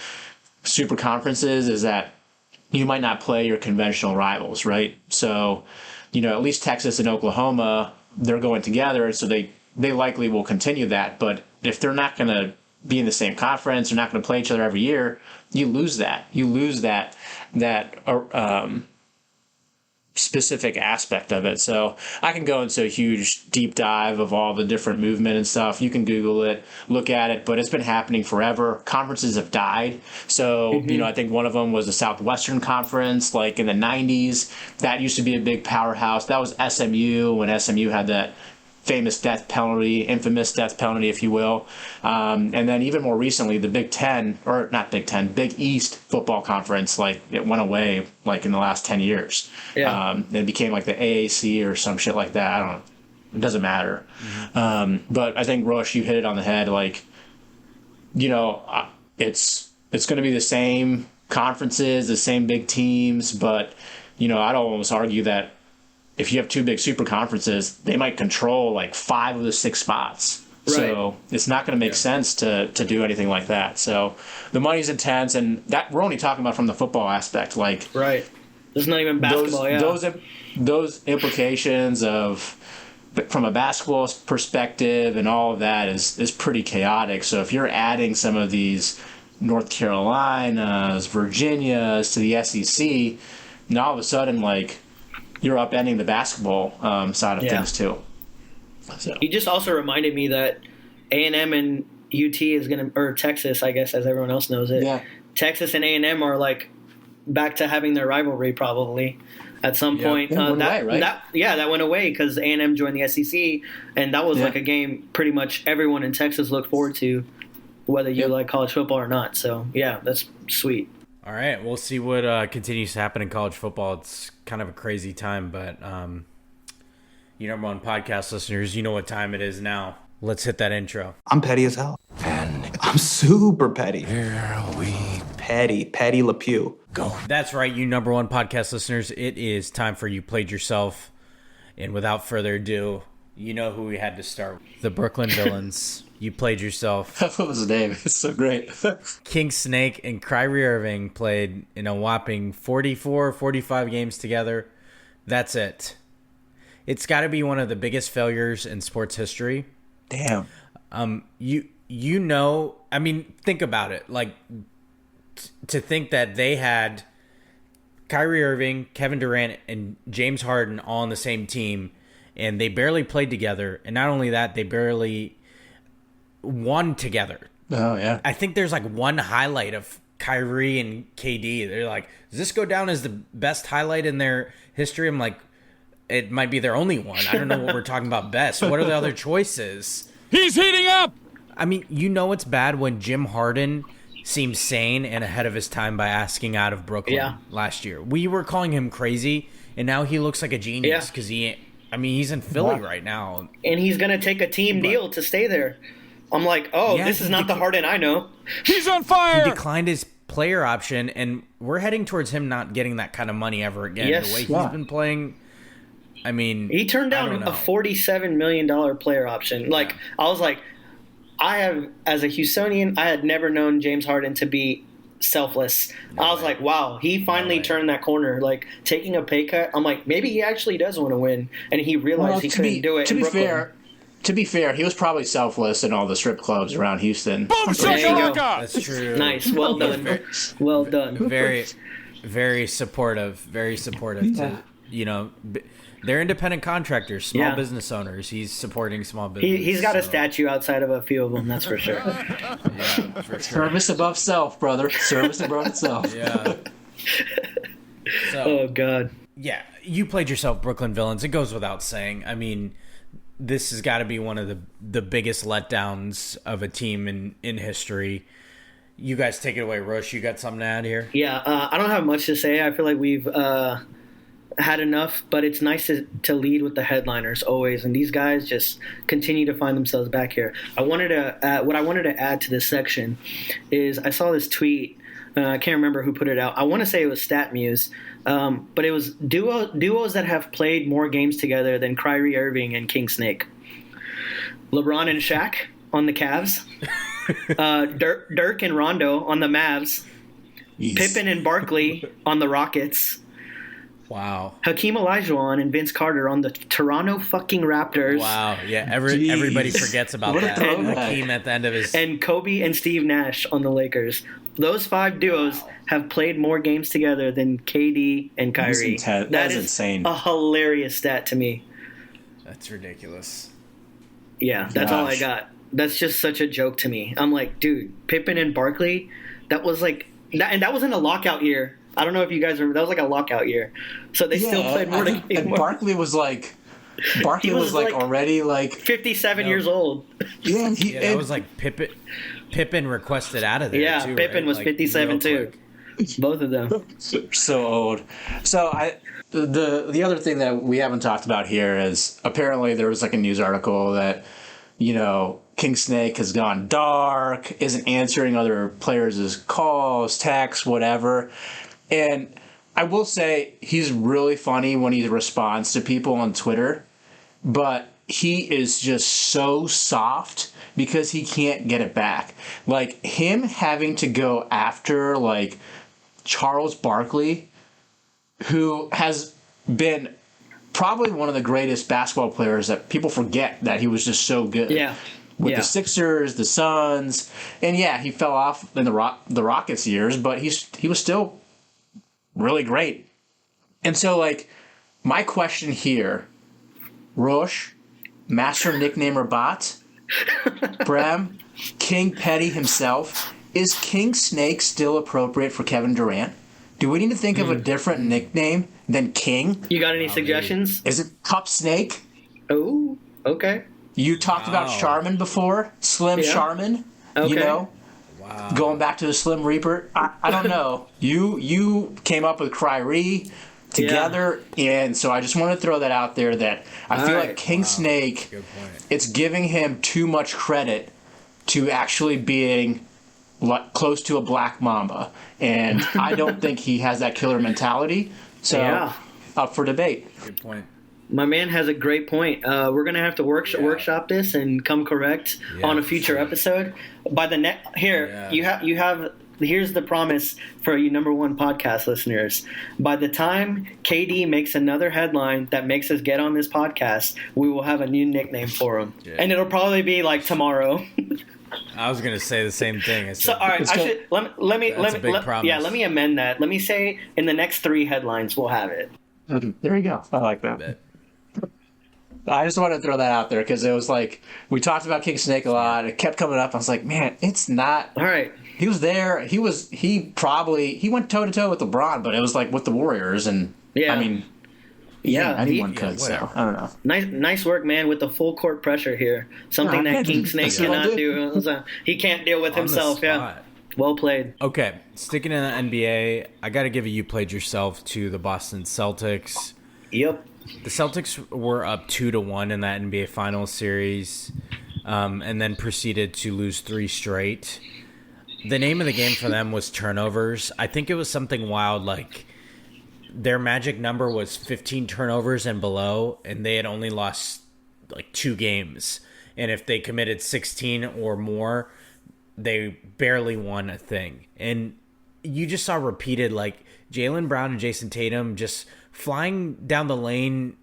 super conferences, is that you might not play your conventional rivals, right? So, at least Texas and Oklahoma, they're going together, so they likely will continue that. But if they're not going to be in the same conference, they're not going to play each other every year, you lose that. You lose that specific aspect of it. So I can go into a huge deep dive of all the different movement and stuff. You can Google it, look at it, but it's been happening forever. Conferences have died. So, I think one of them was the Southwestern Conference, like in the 90s. That used to be a big powerhouse. That was SMU, when SMU had that infamous death penalty, if you will. And then even more recently, the Big East football conference, like it went away like in the last 10 years. Yeah. It became like the AAC or some shit like that. I don't know. It doesn't matter. But I think, Rush, you hit it on the head. Like, it's going to be the same conferences, the same big teams, but, I'd almost argue that if you have two big super conferences, they might control like 5 of the 6 spots. Right. So it's not going to make sense to do anything like that. So the money's intense, and that we're only talking about from the football aspect. Like, right. There's not even basketball. Those implications of from a basketball perspective and all of that is pretty chaotic. So if you're adding some of these North Carolinas, Virginias to the SEC, now all of a sudden, like, you're upending the basketball side of things too. So. You just also reminded me that A&M and UT is going to, or Texas, I guess, as everyone else knows it. Yeah. Texas and A&M are like back to having their rivalry probably at some point. That went away, right? That went away because A&M joined the SEC, and that was like a game pretty much everyone in Texas looked forward to, whether you like college football or not. So yeah, that's sweet. All right, we'll see what continues to happen in college football. It's kind of a crazy time, but you number one podcast listeners, you know what time it is now. Let's hit that intro. I'm petty as hell. And I'm super petty. Here we Petty Le Pew. go. That's right, you number one podcast listeners. It is time for You Played Yourself. And without further ado, you know who we had to start with. The Brooklyn Villains. You Played Yourself. What was his name? It's so great. King Snake and Kyrie Irving played in a whopping 45 games together. That's it. It's got to be one of the biggest failures in sports history. Damn. I mean, think about it. Like, to think that they had Kyrie Irving, Kevin Durant, and James Harden all on the same team, and they barely played together. And not only that, they barely won together. Oh, yeah. I think there's like one highlight of Kyrie and KD. They're like, does this go down as the best highlight in their history? I'm like, it might be their only one. I don't know what we're talking about best. What are the other choices? He's heating up! I mean, it's bad when Jim Harden seems sane and ahead of his time by asking out of Brooklyn last year. We were calling him crazy, and now he looks like a genius because he's in Philly right now. And he's going to take a team deal to stay there. I'm like, this is not the Harden I know. He's on fire! He declined his player option, and we're heading towards him not getting that kind of money ever again. Yes. The way he's been playing, I mean... He turned down a $47 million player option. Like, I was like, as a Houstonian, I had never known James Harden to be selfless. I was like, wow, he finally turned that corner. Like, taking a pay cut, I'm like, maybe he actually does want to win. And he realized he couldn't do it in Brooklyn. To be fair, he was probably selfless in all the strip clubs around Houston. Boom, shakalaka! That's true. Nice. Well done. Well done. Very, very supportive. Very supportive. To, they're independent contractors, small business owners. He's supporting small business. He's got a statue outside of a few of them, that's for sure. Yeah, for sure. Service above self, brother. Service above itself. Yeah. So, oh, God. Yeah, You Played Yourself, Brooklyn Villains. It goes without saying. I mean, this has got to be one of the biggest letdowns of a team in history. You guys take it away, Rush. You got something to add here? Yeah, I don't have much to say. I feel like we've had enough, but it's nice to lead with the headliners always, and these guys just continue to find themselves back here. What I wanted to add to this section is I saw this tweet. I can't remember who put it out. I want to say it was StatMuse, but it was duos that have played more games together than Kyrie Irving and King Snake. LeBron and Shaq on the Cavs. Dirk and Rondo on the Mavs. Pippen and Barkley on the Rockets. Wow. Hakeem Olajuwon and Vince Carter on the Toronto fucking Raptors. Wow. Yeah. Everybody forgets about What a that. throwback. Hakeem at the end of his. And Kobe and Steve Nash on the Lakers. Those 5 duos have played more games together than KD and Kyrie. That is insane. A hilarious stat to me. That's ridiculous. Yeah, that's all I Gosh. got. That's just such a joke to me. I'm like, dude, Pippen and Barkley, that was like that, and that was in a lockout year. I don't know if you guys remember. That was like a lockout year, so they still played more. And Barkley was like, already like 57 years old. Yeah, that was like Pippen requested out of there. Yeah, too, Pippen right? was Like, 57 real too. quick. Both of them. So old. So the other thing that we haven't talked about here is apparently there was like a news article that, King Snake has gone dark, isn't answering other players' calls, texts, whatever. And I will say he's really funny when he responds to people on Twitter, but he is just so soft because he can't get it back. Like him having to go after like Charles Barkley, who has been probably one of the greatest basketball players that people forget that he was just so good. Yeah. With the Sixers, the Suns, and he fell off in the Rockets years, but he was still really great. And so, like, my question here, Roche, Master Nicknamer Bot, Bram, King Petty himself, is King Snake still appropriate for Kevin Durant? Do we need to think of a different nickname than King? You got any suggestions? Is it Cup Snake? Oh, okay. You talked about Charmin before, Slim Charmin. Okay. Going back to the Slim Reaper. I don't know. You came up with Kyrie together, and so I just want to throw that out there that I feel like King Snake, it's giving him too much credit to actually being close to a Black Mamba, and I don't think he has that killer mentality. So up for debate. Good point. My man has a great point. We're gonna have to workshop this and come correct on a future episode. By the you have. Here's the promise for you number one podcast listeners. By the time KD makes another headline that makes us get on this podcast, we will have a new nickname for him, and it'll probably be like tomorrow. I was gonna say the same thing. So all right, let me amend that. Let me say in the next 3 headlines we'll have it. There you go. I like that. I just wanted to throw that out there because it was like we talked about King Snake a lot. It kept coming up. I was like, man, it's not. All right. He was there. He went toe to toe with LeBron, but it was like with the Warriors, and I mean, anyone could. So I don't know. Nice work, man, with the full court pressure here. Something that King Snake cannot do. He can't deal with himself. Yeah. Well played. Okay, sticking in the NBA, I got to give you played yourself to the Boston Celtics. Yep. The Celtics were up 2-1 in that NBA Finals series, and then proceeded to lose 3 straight. The name of the game for them was turnovers. I think it was something wild, like their magic number was 15 turnovers and below, and they had only lost like 2 games. And if they committed 16 or more, they barely won a thing. And you just saw repeated, like Jaylen Brown and Jason Tatum just flying down the lane,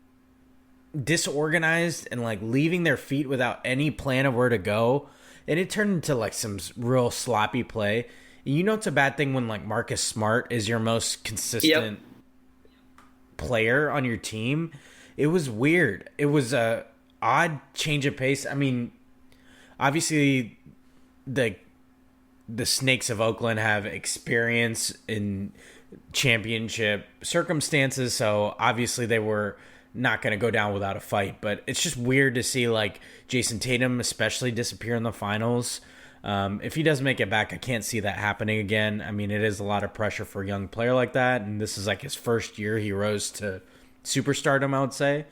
disorganized and like leaving their feet without any plan of where to go. And it turned into like some real sloppy play. You know, it's a bad thing when like Marcus Smart is your most consistent player on your team. It was weird. It was a odd change of pace. I mean, obviously the Snakes of Oakland have experience in championship circumstances, so obviously they were not going to go down without a fight. But it's just weird to see like Jason Tatum especially disappear in the finals. If he doesn't make it back, I can't see that happening again. I mean, it is a lot of pressure for a young player like that, and this is like his first year he rose to superstardom, I would say.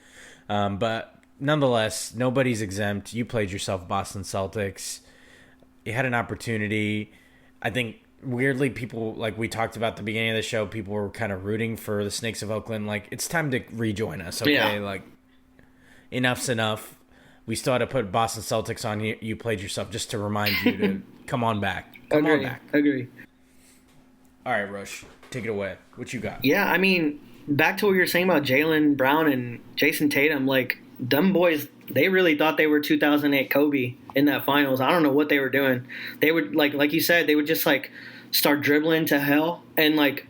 But nonetheless, nobody's exempt. You played yourself, Boston Celtics. You had an opportunity. I think weirdly, people, like we talked about at the beginning of the show, people were kind of rooting for the Snakes of Oakland. Like, it's time to rejoin us, okay? Like, enough's enough. We still had to put Boston Celtics on here. You played yourself just to remind you to come on back. Come on back. Agree. All right, Rush, take it away. What you got? Yeah, I mean, back to what you were saying about Jaylen Brown and Jason Tatum, like, them boys, they really thought they were 2008 Kobe in that finals. I don't know what they were doing. They would, like you said, they would just, like, start dribbling to hell and, like,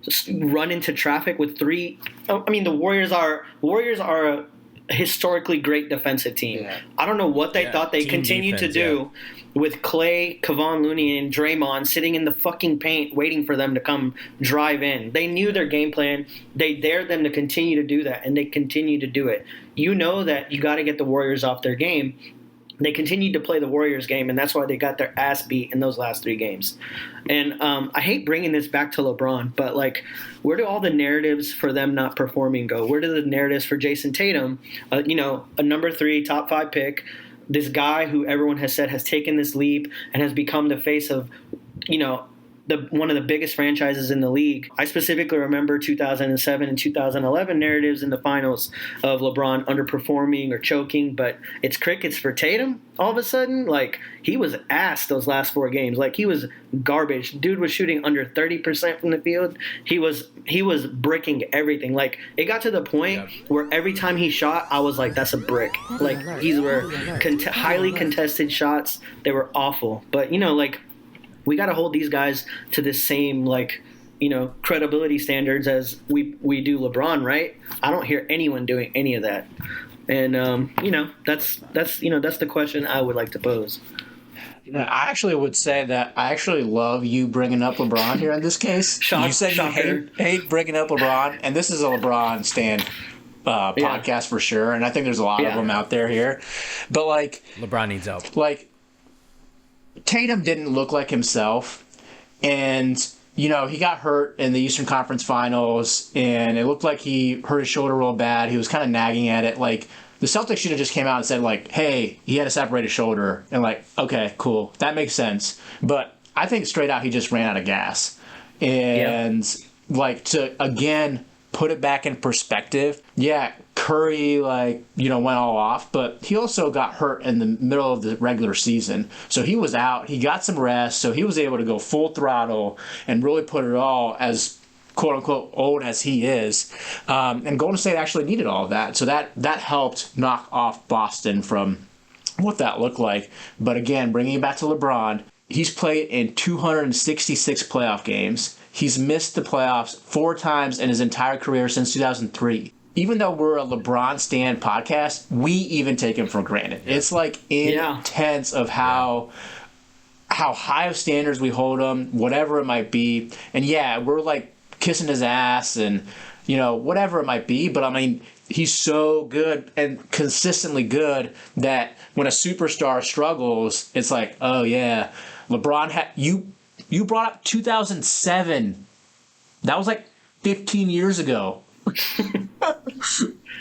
just run into traffic with three. I mean, the Warriors are a historically great defensive team. Yeah. I don't know what they thought they continued to do with Clay, Kevon Looney, and Draymond sitting in the fucking paint waiting for them to come drive in. They knew their game plan. They dared them to continue to do that, and they continue to do it. You know that you got to get the Warriors off their game. They continued to play the Warriors game, and that's why they got their ass beat in those last 3 games. And I hate bringing this back to LeBron, but, like, where do all the narratives for them not performing go? Where do the narratives for Jason Tatum, a number 3, top 5 pick, this guy who everyone has said has taken this leap and has become the face of, one of the biggest franchises in the league. I specifically remember 2007 and 2011 narratives in the finals of LeBron underperforming or choking, but it's crickets for Tatum all of a sudden. Like, he was ass those last 4 games. Like, he was garbage. Dude was shooting under 30% from the field. He was bricking everything. Like, it got to the point where every time he shot, I was like, that's a brick. Like, these were highly contested shots. They were awful. But, we got to hold these guys to the same, credibility standards as we do LeBron, right? I don't hear anyone doing any of that. And, that's the question I would like to pose. I actually would say that I actually love you bringing up LeBron here in this case. You said you hate bringing up LeBron, and this is a LeBron stand podcast for sure, and I think there's a lot of them out there here. But, LeBron needs help. Tatum didn't look like himself, and he got hurt in the Eastern Conference Finals, and it looked like he hurt his shoulder real bad. He was kind of nagging at it. The Celtics should have just came out and said, hey, he had a separated shoulder, and okay, cool, that makes sense. But I think straight out he just ran out of gas, and to again put it back in perspective. Yeah, Curry went all off, but he also got hurt in the middle of the regular season. So he was out. He got some rest, so he was able to go full throttle and really put it all as quote-unquote old as he is. And Golden State actually needed all of that. So that helped knock off Boston from what that looked like. But again, bringing it back to LeBron, he's played in 266 playoff games. He's missed the playoffs 4 times in his entire career since 2003. Even though we're a LeBron stan podcast, we even take him for granted. It's intense of how high of standards we hold him, whatever it might be. And we're kissing his ass and whatever it might be. But I mean, he's so good and consistently good that when a superstar struggles, it's oh yeah, LeBron you brought up 2007. That was 15 years ago.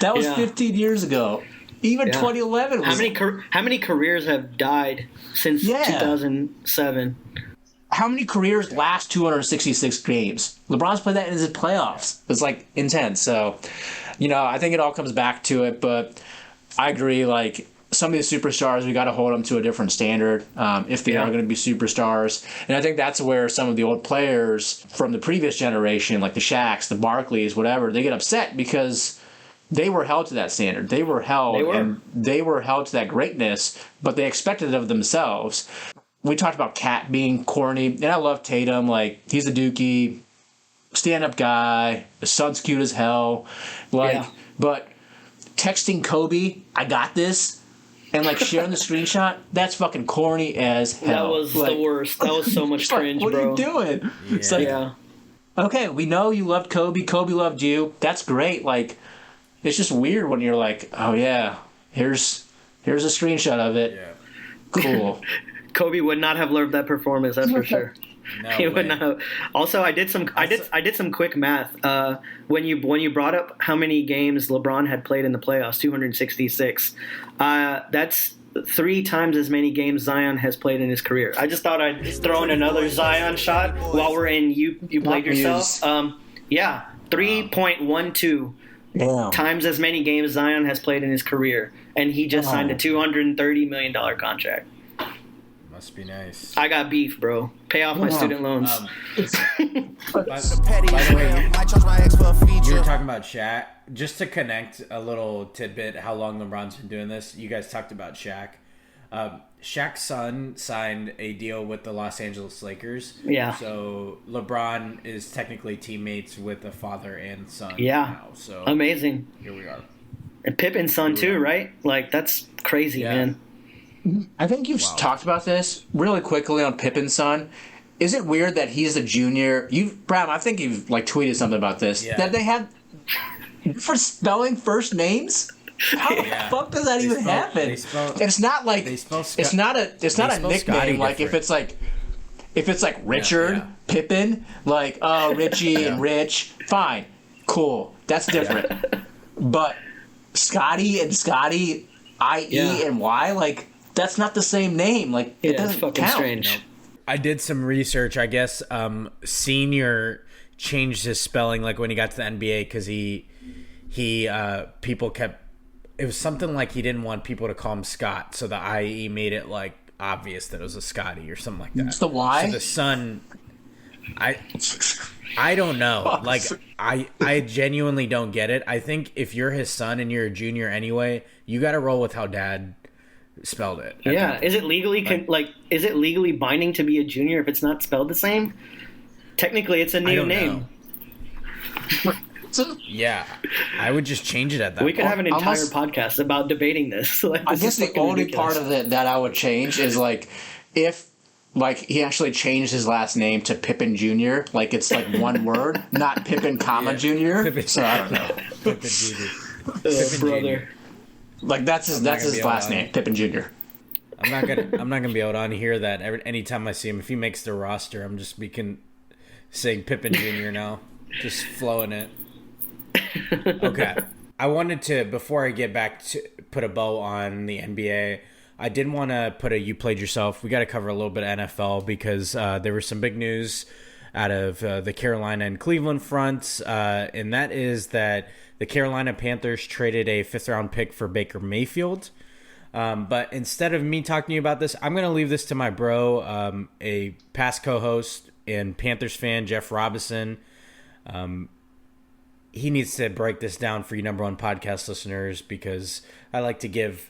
That was 15 years ago. Even 2011 was... How many careers have died since 2007? How many careers last 266 games? LeBron's played that in his playoffs. It's intense. So, I think it all comes back to it. But I agree. Some of these superstars, we got to hold them to a different standard if they are going to be superstars. And I think that's where some of the old players from the previous generation, like the Shaqs, the Barkleys, whatever, they get upset because they were held to that standard. They were held to that greatness, but they expected it of themselves. We talked about Cat being corny, and I love Tatum. He's a dookie, stand-up guy. His son's cute as hell. But texting Kobe, I got this, and sharing the screenshot, that's fucking corny as hell. That was the worst. That was so much cringe, what bro. What are you doing? It's okay, we know you loved Kobe. Kobe loved you. That's great. It's just weird when you're oh yeah, here's a screenshot of it. Yeah. Cool. Kobe would not have loved that performance, that's for sure. No he way. would not have. Also, I did some quick math. When you brought up how many games LeBron had played in the playoffs, 266. That's 3 times as many games Zion has played in his career. I just thought I'd throw in another Zion shot while we're in You Played Yourself. 3.12 times as many games Zion has played in his career, and he just signed a $230 million contract. Must be nice. I got beef, bro. Pay off my student loans. By the way, you were talking about Shaq. Just to connect a little tidbit, how long LeBron's been doing this. You guys talked about Shaq. Shaq's son signed a deal with the Los Angeles Lakers. Yeah. So LeBron is technically teammates with the father and son. Yeah. Now. So amazing. Here we are. And Pippen's son too, right? Like that's crazy, man. I think you've talked about this really quickly on Pippen's son. Is it weird that he's a junior? Brown, I think you've like tweeted something about this. Yeah. That they had for spelling first names. How the fuck does that even happen? It's not like it's not a nickname. Like if it's like Richard Pippen, like Richie and Rich, fine, cool, that's different. But Scotty and Scotty, IE and Y, like that's not the same name. Like it doesn't fucking count. Strange. Nope. I did some research. I guess Senior changed his spelling like when he got to the NBA because he people kept. It was something like he didn't want people to call him Scott, so the IE made it like obvious that it was a Scotty or something like that. It's the Y. So the son, I don't know. Like I genuinely don't get it. I think if you're his son and you're a junior anyway, you got to roll with how dad spelled it. Yeah, is it legally is it legally binding to be a junior if it's not spelled the same? Technically, it's a new name. Yeah, I would just change it at that point. We could have an entire podcast about debating this. Like, I guess the only part of it that I would change is like if like he actually changed his last name to Pippen Jr. Like it's like one word, not Pippen, Jr. Pippen. So I don't know. Pippen Jr. Pippen brother. Like that's his last name, Pippen Jr. I'm not gonna be able to unhear that anytime I see him. If he makes the roster, I'm just saying Pippen Jr. now, just flowing it. Okay. I wanted to, before I get back to put a bow on the NBA, I did want to put You Played Yourself. We got to cover a little bit of NFL because there was some big news out of the Carolina and Cleveland fronts, and that is that the Carolina Panthers traded a 5th-round pick for Baker Mayfield. But instead of me talking to you about this, I'm going to leave this to my bro, a past co-host and Panthers fan, Jeff Robinson. He needs to break this down for you number one podcast listeners because I like to give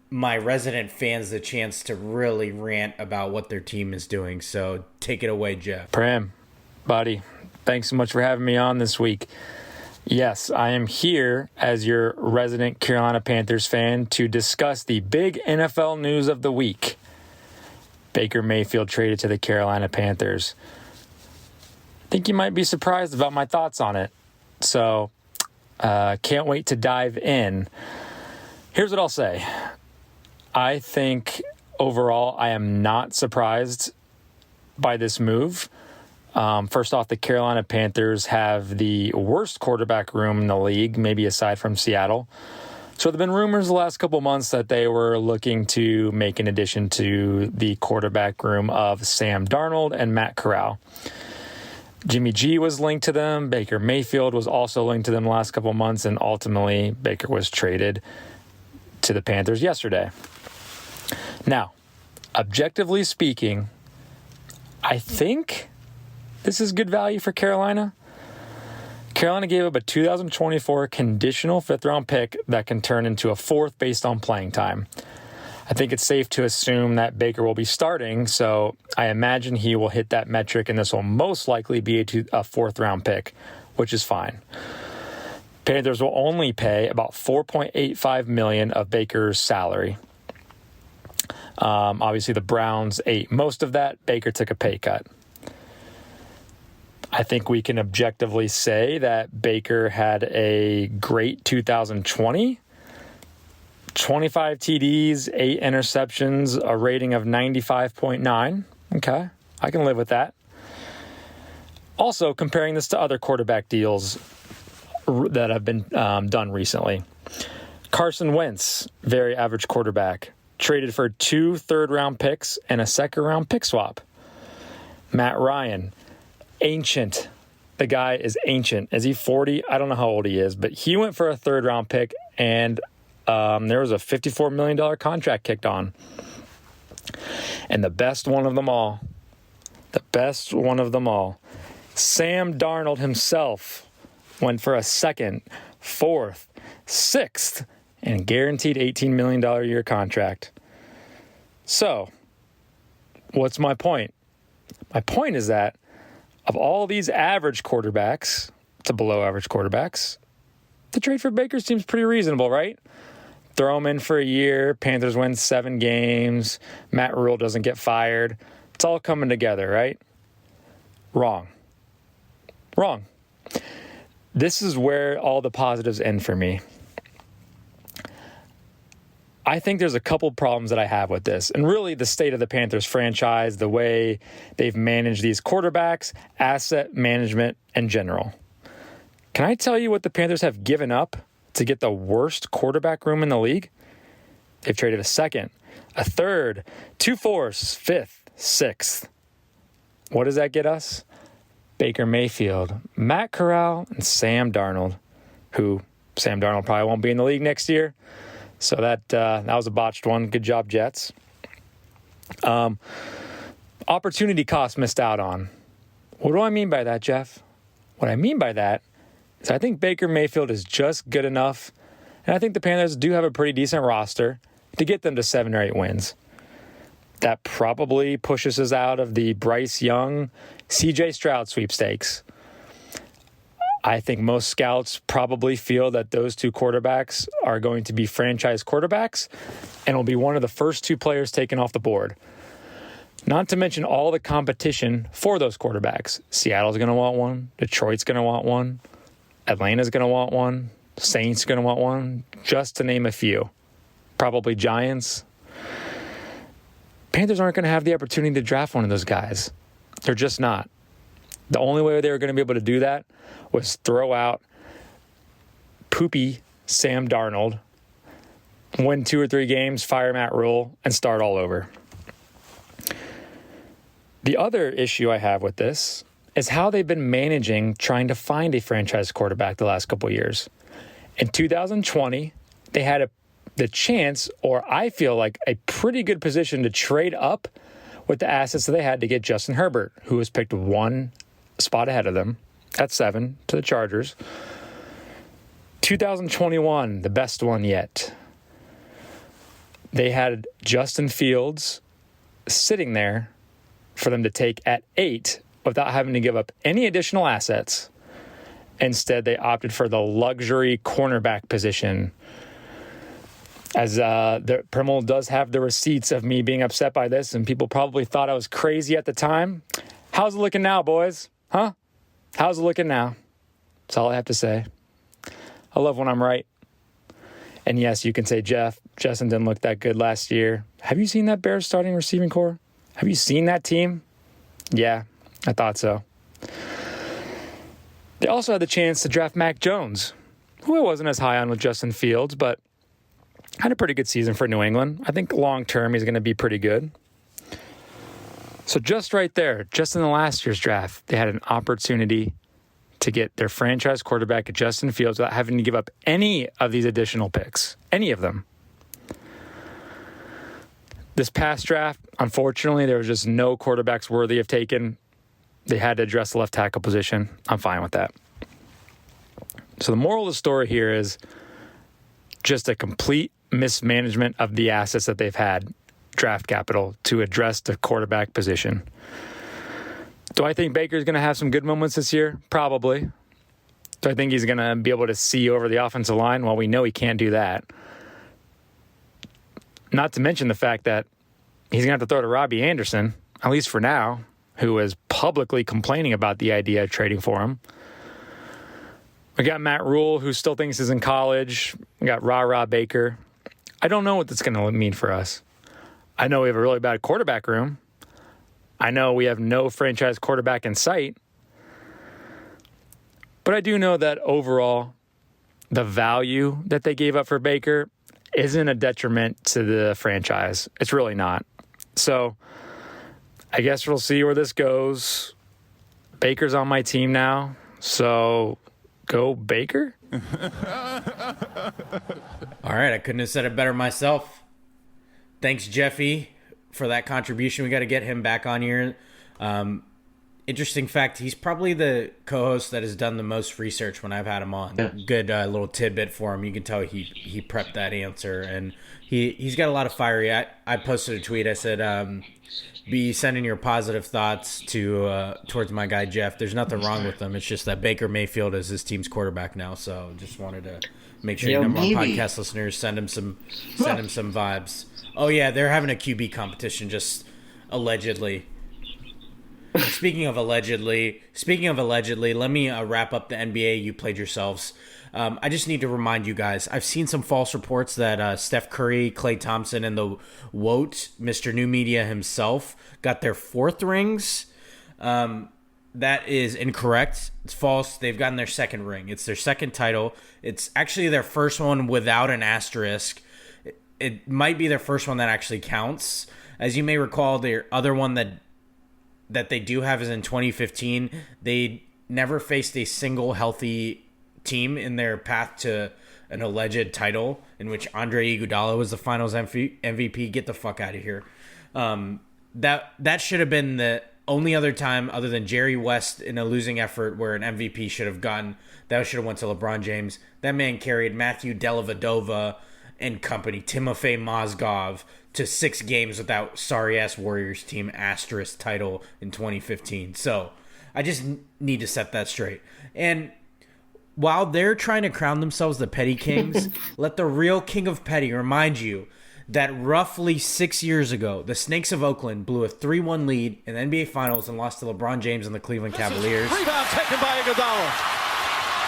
my resident fans the chance to really rant about what their team is doing. So take it away, Jeff. Pram, buddy, thanks so much for having me on this week. Yes, I am here as your resident Carolina Panthers fan to discuss the big NFL news of the week. Baker Mayfield traded to the Carolina Panthers. I think you might be surprised about my thoughts on it. So, can't wait to dive in. Here's what I'll say. I think overall I am not surprised by this move. First off, the Carolina Panthers have the worst quarterback room in the league, maybe aside from Seattle. So there have been rumors the last couple months that they were looking to make an addition to the quarterback room of Sam Darnold and Matt Corral. Jimmy G was linked to them. Baker Mayfield was also linked to them the last couple months, and ultimately Baker was traded to the Panthers yesterday. Now, objectively speaking, I think this is good value for Carolina. Carolina gave up a 2024 conditional 5th-round pick that can turn into a 4th based on playing time. I think it's safe to assume that Baker will be starting, so I imagine he will hit that metric, and this will most likely be a 4th-round pick, which is fine. Panthers will only pay about $4.85 million of Baker's salary. Obviously, the Browns ate most of that. Baker took a pay cut. I think we can objectively say that Baker had a great 2020. 25 TDs, 8 interceptions, a rating of 95.9. Okay, I can live with that. Also, comparing this to other quarterback deals that have been done recently. Carson Wentz, very average quarterback, traded for 2 third-round picks and a second-round pick swap. Matt Ryan, ancient. The guy is ancient. Is he 40? I don't know how old he is, but he went for a third-round pick, and there was a $54 million contract kicked on. And the best one of them all, Sam Darnold himself went for a second, fourth, sixth, and guaranteed $18 million a year contract. So, what's my point? My point is that of all these average quarterbacks to below average quarterbacks, the trade for Baker seems pretty reasonable, right? Throw him in for a year, Panthers win 7 games, Matt Rule doesn't get fired. It's all coming together, right? Wrong. This is where all the positives end for me. I think there's a couple problems that I have with this, and really the state of the Panthers franchise, the way they've managed these quarterbacks, asset management in general. Can I tell you what the Panthers have given up to get the worst quarterback room in the league? They've traded a second, a third, 2 fourths, fifth, sixth. What does that get us? Baker Mayfield, Matt Corral, and Sam Darnold, who Sam Darnold probably won't be in the league next year. So that was a botched one. Good job, Jets. Opportunity cost missed out on. What do I mean by that, Jeff? What I mean by that is I think Baker Mayfield is just good enough, and I think the Panthers do have a pretty decent roster to get them to 7 or 8 wins. That probably pushes us out of the Bryce Young, CJ Stroud sweepstakes. I think most scouts probably feel that those 2 quarterbacks are going to be franchise quarterbacks and will be one of the first 2 players taken off the board. Not to mention all the competition for those quarterbacks. Seattle's going to want one. Detroit's going to want one. Atlanta's going to want one. Saints going to want one, just to name a few. Probably Giants. Panthers aren't going to have the opportunity to draft one of those guys. They're just not. The only way they were going to be able to do that was throw out poopy Sam Darnold, win 2 or 3 games, fire Matt Rule, and start all over. The other issue I have with this is how they've been managing trying to find a franchise quarterback the last couple of years. In 2020, they had the chance, or I feel like a pretty good position to trade up with the assets that they had to get Justin Herbert, who was picked 1 spot ahead of them at 7 to the Chargers. 2021, the best one yet. They had Justin Fields sitting there for them to take at 8 without having to give up any additional assets. Instead, they opted for the luxury cornerback position. As the Primal does have the receipts of me being upset by this, and people probably thought I was crazy at the time. How's it looking now, boys? Huh? How's it looking now? That's all I have to say. I love when I'm right. And yes, you can say, Jeff, Justin didn't look that good last year. Have you seen that Bears starting receiving core? Have you seen that team? Yeah, I thought so. They also had the chance to draft Mac Jones, who I wasn't as high on with Justin Fields, but had a pretty good season for New England. I think long-term he's going to be pretty good. So just right there, just in the last year's draft, they had an opportunity to get their franchise quarterback, Justin Fields, without having to give up any of these additional picks. Any of them. This past draft, unfortunately, there was just no quarterbacks worthy of taking. They had to address the left tackle position. I'm fine with that. So the moral of the story here is just a complete mismanagement of the assets that they've had, draft capital, to address the quarterback position. Do I think Baker's going to have some good moments this year? Probably. Do I think he's going to be able to see over the offensive line? Well, we know he can't do that. Not to mention the fact that he's going to have to throw to Robbie Anderson, at least for now, who is publicly complaining about the idea of trading for him. We got Matt Rule, who still thinks he's in college. We got Rah-Rah Baker. I don't know what that's going to mean for us. I know we have a really bad quarterback room. I know we have no franchise quarterback in sight. But I do know that overall, the value that they gave up for Baker isn't a detriment to the franchise. It's really not. So I guess we'll see where this goes. Baker's on my team now. So go Baker. All right, I couldn't have said it better myself. Thanks, Jeffy. for that contribution. We got to get him back on here. Interesting fact, he's probably the co-host that has done the most research when I've had him on. Yeah. Good little tidbit for him. You can tell he prepped that answer, and he's got a lot of fiery. I posted a tweet. I said, be sending your positive thoughts towards my guy Jeff. There's nothing wrong with him. It's just that Baker Mayfield is his team's quarterback now. So just wanted to make sure your number one podcast listeners send him some vibes. Oh yeah, they're having a QB competition, just allegedly. Speaking of allegedly, let me wrap up the NBA. You played yourselves. I just need to remind you guys, I've seen some false reports that Steph Curry, Klay Thompson, and the WOT, Mr. New Media himself, got their 4th rings. That is incorrect. It's false. They've gotten their 2nd ring. It's their 2nd title. It's actually their first one without an asterisk. It might be their first one that actually counts. As you may recall, their other one that they do have is in 2015. They never faced a single healthy team in their path to an alleged title in which Andre Iguodala was the finals MVP. Get the fuck out of here. That should have been the only other time other than Jerry West in a losing effort where an MVP should have gone. That should have went to LeBron James. That man carried Matthew Dellavedova and company, Timofey Mozgov, to 6 games without sorry-ass Warriors team asterisk title in 2015. So I just need to set that straight. And while they're trying to crown themselves the Petty Kings, let the real King of Petty remind you that roughly 6 years ago, the Snakes of Oakland blew a 3-1 lead in the NBA Finals and lost to LeBron James and the Cleveland Cavaliers. Rebound taken by Iguodala.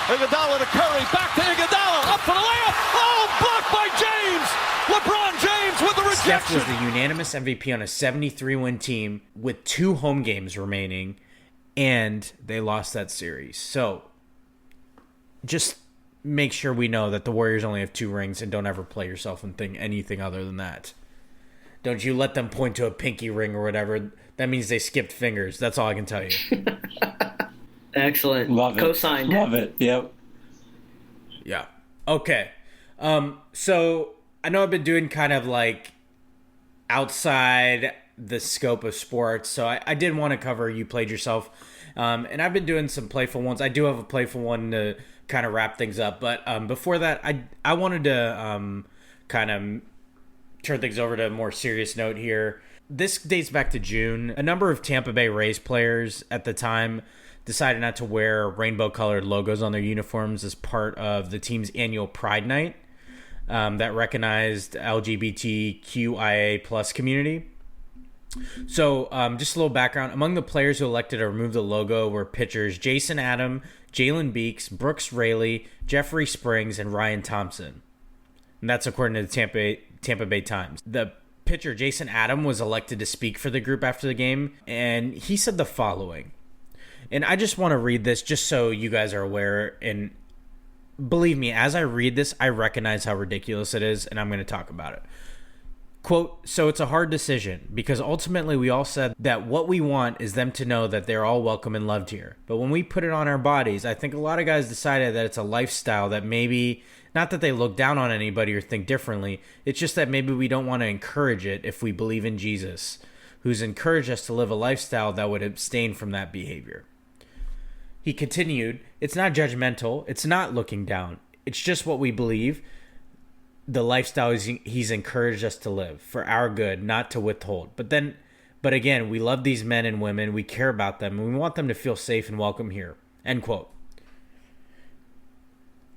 Iguodala to Curry, back to Iguodala, up for the layup. Oh, blocked by James. LeBron James with the rejection. Steph was the unanimous MVP on a 73-win team with 2 home games remaining, and they lost that series. So just make sure we know that the Warriors only have 2 rings, and don't ever play yourself and think anything other than that. Don't you let them point to a pinky ring or whatever. That means they skipped fingers. That's all I can tell you. Excellent. Love it. Co-signed. Love it. Yep. Yeah. Okay. So I know I've been doing kind of like outside the scope of sports, so I did want to cover You Played Yourself. And I've been doing some playful ones. I do have a playful one to kind of wrap things up. But before that, I wanted to kind of turn things over to a more serious note here. This dates back to June. A number of Tampa Bay Rays players at the time decided not to wear rainbow-colored logos on their uniforms as part of the team's annual Pride Night that recognized LGBTQIA plus community. So just a little background. Among the players who elected to remove the logo were pitchers Jason Adam, Jalen Beeks, Brooks Raley, Jeffrey Springs, and Ryan Thompson. And that's according to the Tampa Bay Times. The pitcher Jason Adam was elected to speak for the group after the game, and he said the following. And I just want to read this just so you guys are aware. And believe me, as I read this, I recognize how ridiculous it is, and I'm going to talk about it. Quote, so it's a hard decision because ultimately we all said that what we want is them to know that they're all welcome and loved here. But when we put it on our bodies, I think a lot of guys decided that it's a lifestyle that maybe, not that they look down on anybody or think differently, it's just that maybe we don't want to encourage it if we believe in Jesus, who's encouraged us to live a lifestyle that would abstain from that behavior. He continued, it's not judgmental, it's not looking down, it's just what we believe. The lifestyle he's encouraged us to live for our good, not to withhold. But again, we love these men and women. We care about them. And we want them to feel safe and welcome here. End quote.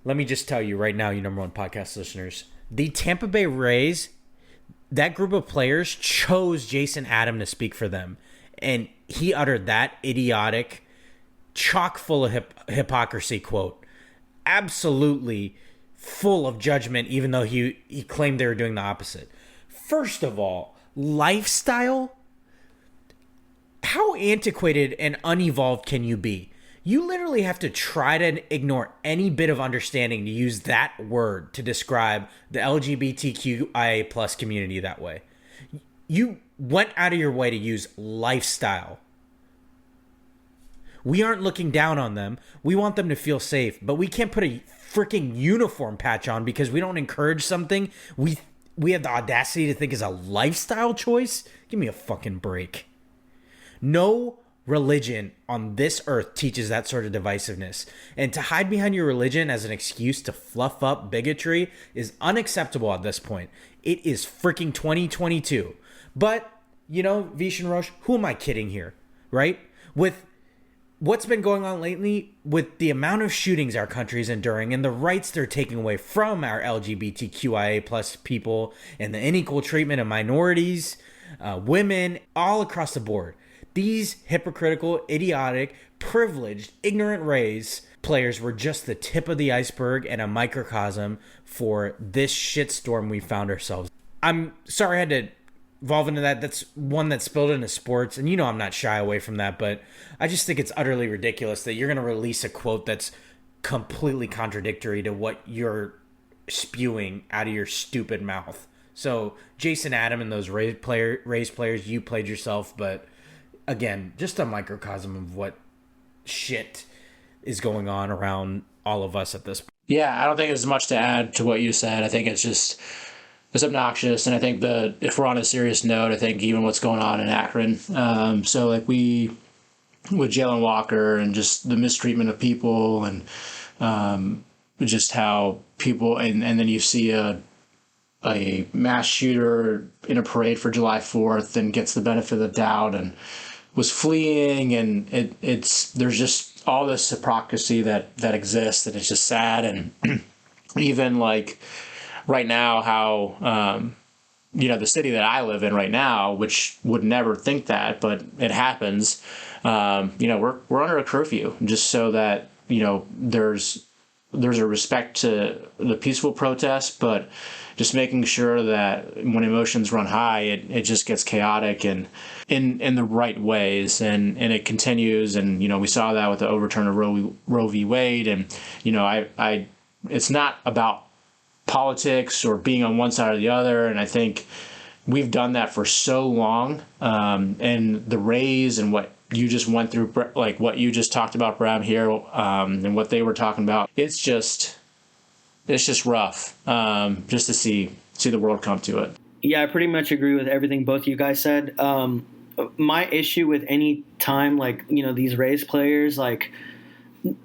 Let me just tell you right now, you number one podcast listeners, the Tampa Bay Rays, that group of players chose Jason Adam to speak for them. And he uttered that idiotic, chock full of hypocrisy quote. Absolutely full of judgment, even though he claimed they were doing the opposite. First of all, lifestyle? How antiquated and unevolved can you be? You literally have to try to ignore any bit of understanding to use that word to describe the LGBTQIA plus community that way. You went out of your way to use lifestyle. We aren't looking down on them. We want them to feel safe, but we can't put a freaking uniform patch on because we don't encourage something we have the audacity to think is a lifestyle choice. Give me a fucking break. No religion on this earth teaches that sort of divisiveness. And to hide behind your religion as an excuse to fluff up bigotry is unacceptable at this point. It is freaking 2022. But, you know, Vish and Roche, who am I kidding here, right? With what's been going on lately, with the amount of shootings our country is enduring and the rights they're taking away from our LGBTQIA plus people and the unequal treatment of minorities, women, all across the board. These hypocritical, idiotic, privileged, ignorant Rays players were just the tip of the iceberg and a microcosm for this shitstorm we found ourselves. I'm sorry I had to evolve into that. That's one that spilled into sports, and you know I'm not shy away from that, but I just think it's utterly ridiculous that you're going to release a quote that's completely contradictory to what you're spewing out of your stupid mouth. So, Jason Adam and those Rays players, you played yourself, but again, just a microcosm of what shit is going on around all of us at this point. Yeah, I don't think there's much to add to what you said. I think it's obnoxious, and I think if we're on a serious note, I think even what's going on in Akron, so like with Jalen Walker and just the mistreatment of people and just how people, and then you see a mass shooter in a parade for July 4th and gets the benefit of the doubt and was fleeing, and there's just all this hypocrisy that exists, and it's just sad. And even like right now, how the city that I live in right now, which would never think that, but it happens. We're under a curfew just so that there's a respect to the peaceful protest, but just making sure that when emotions run high, it just gets chaotic and in the right ways, and it continues. And we saw that with the overturn of Roe v. Wade, and it's not about politics or being on one side or the other. And I think we've done that for so long, and the Rays and what you just went through, like what you just talked about, Bram, here, and what they were talking about, it's just rough, just to see the world come to it. Yeah, I pretty much agree with everything both you guys said. My issue with any time, like, these Rays players, like,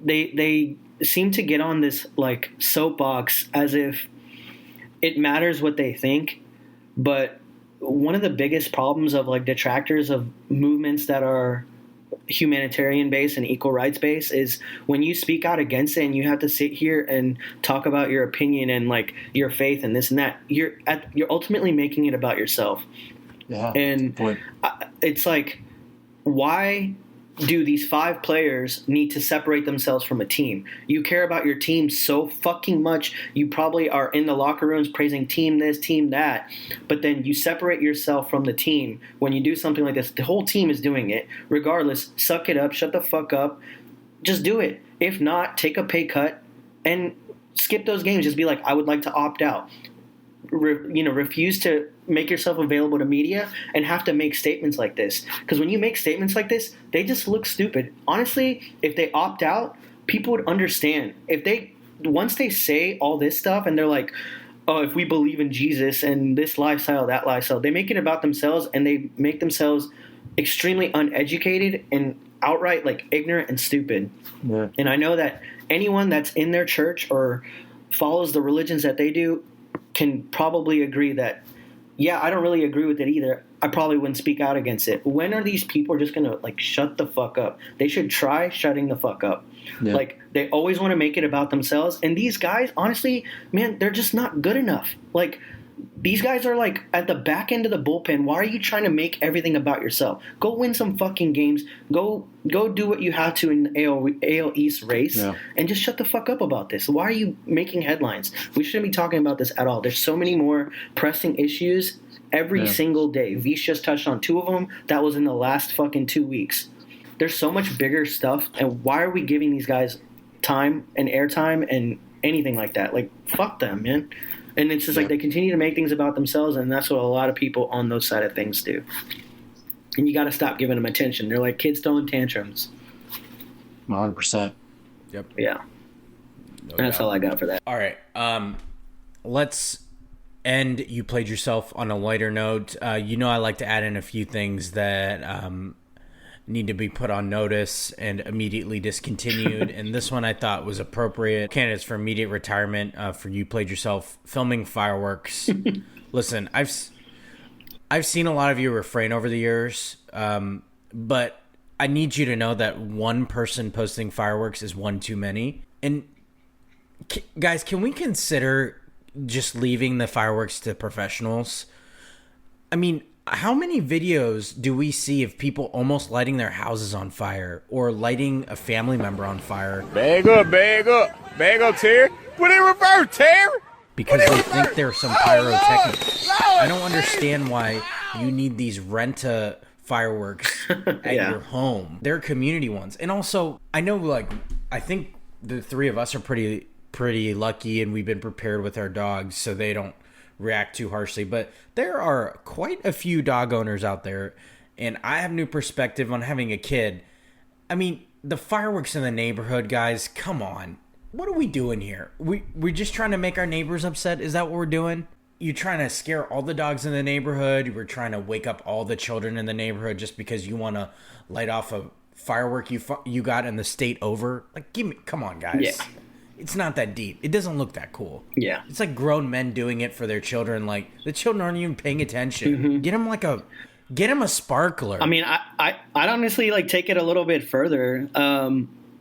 they seem to get on this, like, soapbox as if it matters what they think. But one of the biggest problems of, like, detractors of movements that are humanitarian based and equal rights based is when you speak out against it and you have to sit here and talk about your opinion and like your faith and this and that, you're ultimately making it about yourself. Yeah. And it's like, why do these 5 players need to separate themselves from a team? You care about your team so fucking much. You probably are in the locker rooms praising team this, team that, but then you separate yourself from the team. When you do something like this, the whole team is doing it. Regardless, suck it up, shut the fuck up, just do it. If not, take a pay cut and skip those games. Just be like, I would like to opt out. Refuse to make yourself available to media and have to make statements like this. Because when you make statements like this, they just look stupid. Honestly, if they opt out, people would understand. Once they say all this stuff and they're like, oh, if we believe in Jesus and this lifestyle, that lifestyle, they make it about themselves, and they make themselves extremely uneducated and outright like ignorant and stupid. Yeah. And I know that anyone that's in their church or follows the religions that they do can probably agree that, yeah, I don't really agree with it either. I probably wouldn't speak out against it. When are these people just going to, like, shut the fuck up? They should try shutting the fuck up. Yeah. Like, they always want to make it about themselves. And these guys, honestly, man, they're just not good enough. Like, these guys are, like, at the back end of the bullpen. Why are you trying to make everything about yourself? Go win some fucking games. Go do what you have to in the AL East race, and just shut the fuck up about this. Why are you making headlines? We shouldn't be talking about this at all. There's so many more pressing issues every single day. Vish just touched on 2 of them. That was in the last fucking 2 weeks. There's so much bigger stuff, and why are we giving these guys time and airtime and anything like that? Like, fuck them, man. And it's just like they continue to make things about themselves, and that's what a lot of people on those side of things do. And you got to stop giving them attention. They're like kids throwing tantrums. 100%. Yep. Yeah. That's all I got for that. All right. Let's end You Played Yourself on a lighter note, I like to add in a few things that need to be put on notice and immediately discontinued. And this one I thought was appropriate. Candidates for immediate retirement for You Played Yourself filming fireworks. Listen, I've seen a lot of you refrain over the years, but I need you to know that one person posting fireworks is one too many. And guys, can we consider just leaving the fireworks to professionals? I mean, how many videos do we see of people almost lighting their houses on fire or lighting a family member on fire? Bag up, Terry. Put it reverse, Terry. Because they think they're some pyrotechnics. I don't understand why you need these renta fireworks at your home. They're community ones. And also, I know, I think the three of us are pretty lucky, and we've been prepared with our dogs so they don't react too harshly. But there are quite a few dog owners out there, and I have new perspective on having a kid. I mean, the fireworks in the neighborhood, guys, come on. What are we doing here? We're just trying to make our neighbors upset? Is that what we're doing? You're trying to scare all the dogs in the neighborhood. We're trying to wake up all the children in the neighborhood just because you want to light off a firework you got in the state over. Come on, guys. Yeah. It's not that deep. It doesn't look that cool. Yeah. It's like grown men doing it for their children. Like, the children aren't even paying attention. Mm-hmm. Get them a sparkler. I mean, I'd honestly take it a little bit further.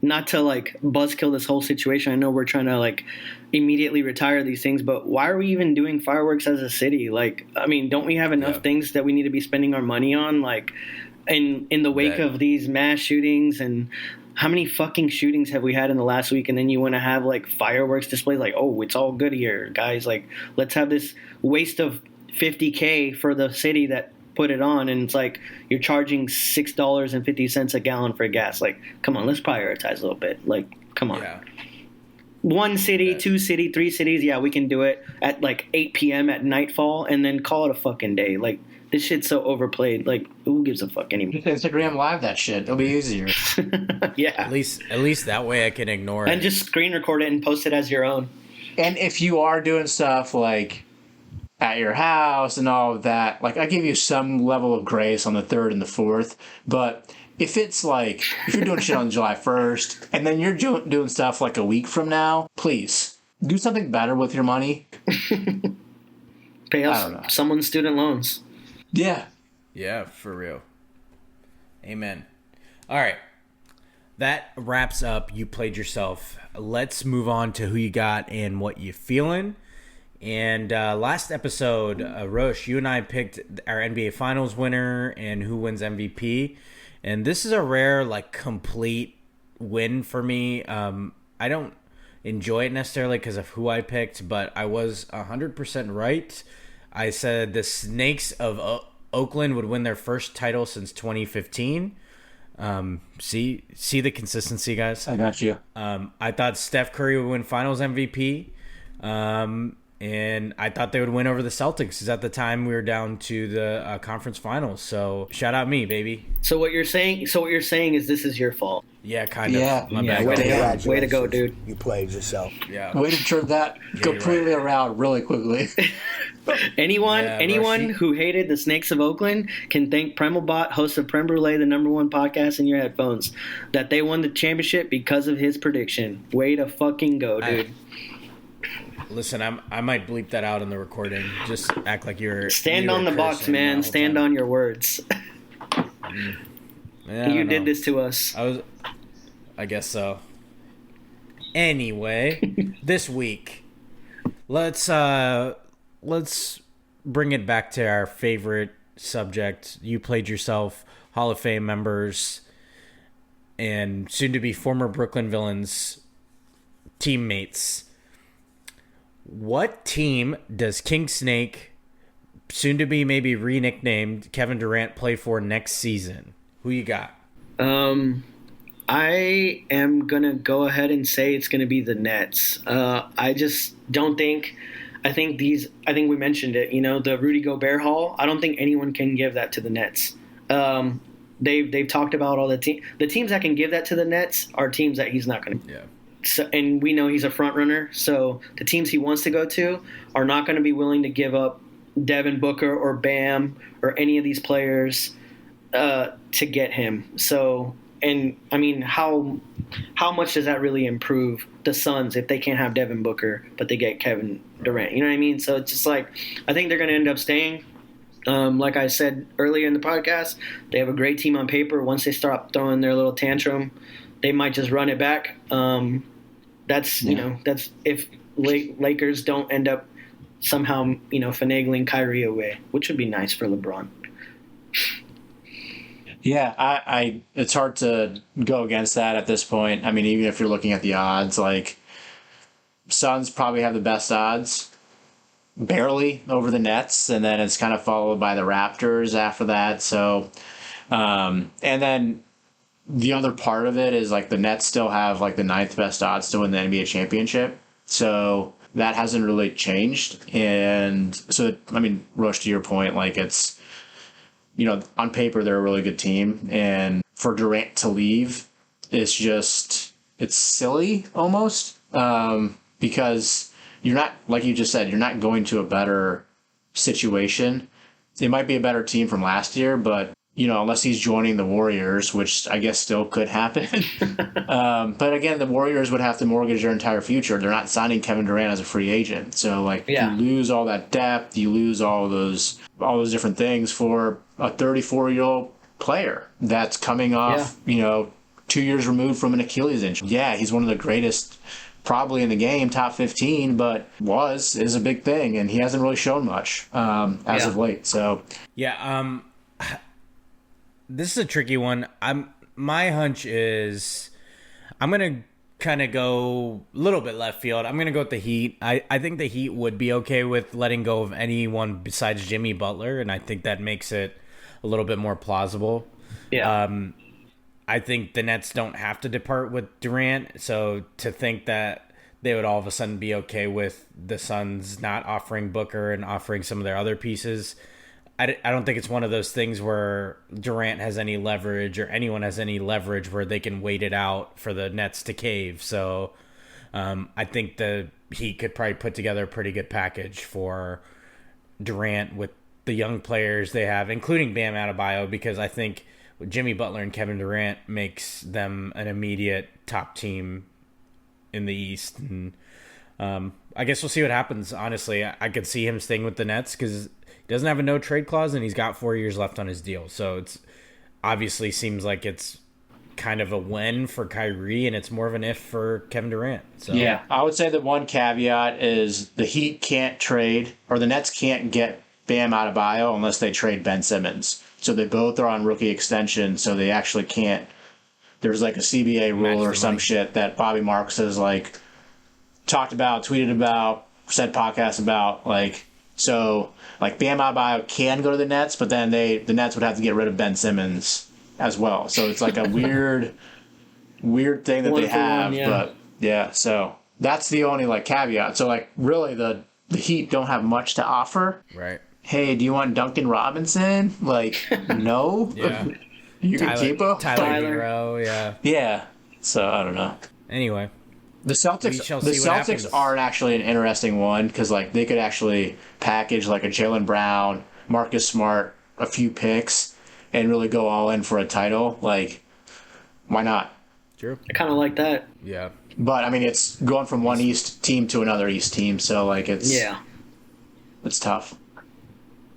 Not to buzzkill this whole situation. I know we're trying to immediately retire these things, but why are we even doing fireworks as a city? I mean, don't we have enough things that we need to be spending our money on? In the wake of these mass shootings, and how many fucking shootings have we had in the last week? And then you want to have fireworks displays, oh, it's all good here, guys. Let's have this waste of $50K for the city that put it on, and it's you're charging $6.50 a gallon for gas. Come on, let's prioritize a little bit. Come on. Yeah. One city, two city, three cities, yeah, we can do it at 8 p.m. at nightfall, and then call it a fucking day. This shit's so overplayed. Who gives a fuck anymore? Instagram Live that shit. It'll be easier. Yeah. At least that way I can ignore it. And just screen record it and post it as your own. And if you are doing stuff at your house and all of that, I give you some level of grace on the 3rd and the 4th. But if it's if you're doing shit on July 1st and then you're doing stuff a week from now, please do something better with your money. Pay off someone's student loans. Yeah. Yeah, for real. Amen. All right. That wraps up You Played Yourself. Let's move on to who you got and what you feeling. And last episode, Roche, you and I picked our NBA Finals winner and who wins MVP. And this is a rare, complete win for me. I don't enjoy it necessarily because of who I picked, but I was 100% right. I said the Snakes of Oakland would win their first title since 2015. See the consistency, guys? I got you. I thought Steph Curry would win Finals MVP. And I thought they would win over the Celtics, because at the time we were down to the conference finals. So shout out me, baby. So what you're saying is this is your fault. Yeah, kind of. Yeah. My bad. Way to go, dude. You played yourself. Yeah. Way to turn that completely around really quickly. Anyone who hated the Snakes of Oakland can thank Premalbot, host of Prem Brulee, the #1 podcast in your headphones, that they won the championship because of his prediction. Way to fucking go, dude. Listen, I might bleep that out in the recording. Just act like you're... Stand on the box, man. Stand on your words. You did this to us. I guess so. Anyway, this week, let's bring it back to our favorite subject. You Played Yourself, Hall of Fame members, and soon-to-be former Brooklyn Villains teammates. What team does King Snake, soon to be maybe re-nicknamed Kevin Durant, play for next season? Who you got? I am going to go ahead and say it's going to be the Nets. I just don't think – I think we mentioned it, the Rudy Gobert haul. I don't think anyone can give that to the Nets. They've talked about all the teams that can give that to the Nets are teams that he's not going to. Yeah. and we know he's a front runner. So the teams he wants to go to are not going to be willing to give up Devin Booker or Bam or any of these players to get him. So, and I mean, how much does that really improve the Suns if they can't have Devin Booker but they get Kevin Durant? You know what I mean? So it's just like, I think they're going to end up staying. Like I said earlier in the podcast, they have a great team on paper. Once they start throwing their little tantrum, they might just run it back. That's if Lakers don't end up somehow, finagling Kyrie away, which would be nice for LeBron. Yeah, I it's hard to go against that at this point. I mean, even if you're looking at the odds, like Suns probably have the best odds, barely over the Nets, and then it's kind of followed by the Raptors after that. So, and then the other part of it is like the Nets still have like the 9th best odds to win the NBA championship. So that hasn't really changed. And so, I mean, Roche, to your point, like it's, on paper, they're a really good team. And for Durant to leave, it's silly almost, because you're not, like you just said, you're not going to a better situation. It might be a better team from last year, but, unless he's joining the Warriors, which I guess still could happen. But again, the Warriors would have to mortgage their entire future. They're not signing Kevin Durant as a free agent. So, you lose all that depth, you lose all those different things for a 34-year-old player that's coming off, 2 years removed from an Achilles injury. Yeah, he's one of the greatest probably in the game, top 15, but is a big thing, and he hasn't really shown much as of late. So this is a tricky one. My hunch is I'm going to kind of go a little bit left field. I'm going to go with the Heat. I think the Heat would be okay with letting go of anyone besides Jimmy Butler, and I think that makes it a little bit more plausible. Yeah. I think the Nets don't have to depart with Durant, so to think that they would all of a sudden be okay with the Suns not offering Booker and offering some of their other pieces, I don't think it's one of those things where Durant has any leverage or anyone has any leverage where they can wait it out for the Nets to cave. So I think the Heat could probably put together a pretty good package for Durant with the young players they have, including Bam Adebayo, because I think Jimmy Butler and Kevin Durant makes them an immediate top team in the East. And I guess we'll see what happens. Honestly, I could see him staying with the Nets because he doesn't have a no-trade clause, and he's got 4 years left on his deal. So it's obviously seems like it's kind of a win for Kyrie, and it's more of an if for Kevin Durant. So yeah, I would say the one caveat is the Heat can't trade, or the Nets can't get Bam Adebayo unless they trade Ben Simmons. So they both are on rookie extension, so they actually can't. There's like a CBA rule or some shit that Bobby Marks has talked about, tweeted about, said podcasts about, so Bam Adebayo can go to the Nets, but then the Nets would have to get rid of Ben Simmons as well. So it's like a weird thing that they have. But yeah, so that's the only caveat. So really the Heat don't have much to offer. Right. Hey, do you want Duncan Robinson? No. Yeah. You can keep him. Tyler Hero, yeah. Yeah. So I don't know. Anyway. The Celtics are actually an interesting one because they could actually package a Jaylen Brown, Marcus Smart, a few picks, and really go all in for a title. Why not? True. I kind of like that. Yeah. But I mean, it's going from one East team to another East team, so it's tough.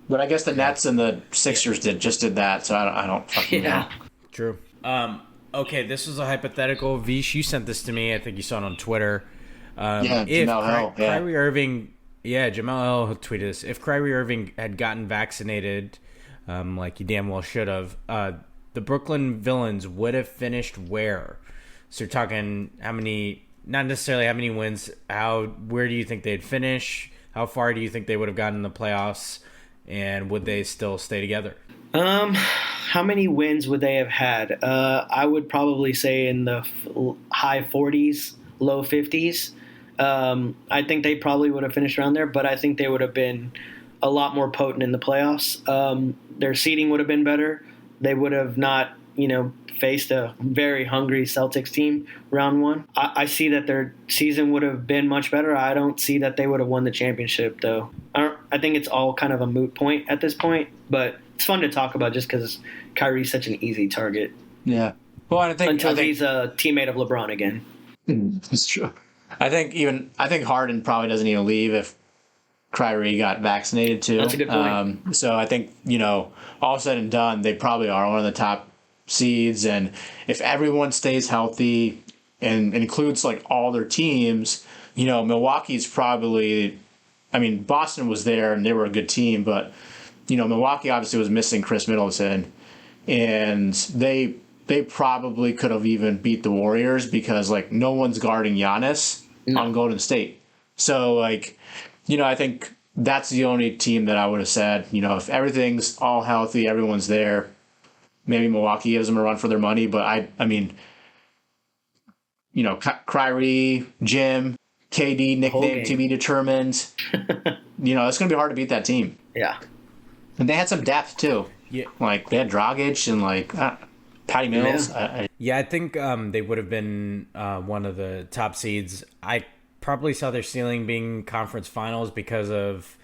But I guess the Nets and the Sixers did that, so I don't fucking know. True. Okay, this was a hypothetical. Vish, you sent this to me. I think you saw it on Twitter. If Jamel Hill. Kyrie Irving, Jamel Hill tweeted this. If Kyrie Irving had gotten vaccinated, like he damn well should have, the Brooklyn Villains would have finished where? So you're talking how many, not necessarily how many wins, where do you think they'd finish? How far do you think they would have gotten in the playoffs? And would they still stay together? How many wins would they have had? I would probably say in the high 40s, low 50s. I think they probably would have finished around there, but I think they would have been a lot more potent in the playoffs. Their seeding would have been better. They would have not faced a very hungry Celtics team round one. I see that their season would have been much better. I don't see that they would have won the championship, though. I think it's all kind of a moot point at this point, but it's fun to talk about just because Kyrie's such an easy target. Yeah. Well, I think he's a teammate of LeBron again. That's true. I think Harden probably doesn't even leave if Kyrie got vaccinated too. That's a good point. So I think, all said and done, they probably are one of the top seeds. And if everyone stays healthy and includes like all their teams, Milwaukee's probably, Boston was there and they were a good team, but, Milwaukee obviously was missing Chris Middleton, and they probably could have even beat the Warriors because like no one's guarding Giannis on Golden State. So like, I think that's the only team that I would have said, if everything's all healthy, everyone's there, maybe Milwaukee gives them a run for their money. But Kyrie, Jim, KD, nickname to be determined. It's going to be hard to beat that team. Yeah. And they had some depth too. Yeah. Like they had Dragic and like Patty Mills. Yeah, I think they would have been one of the top seeds. I probably saw their ceiling being conference finals because of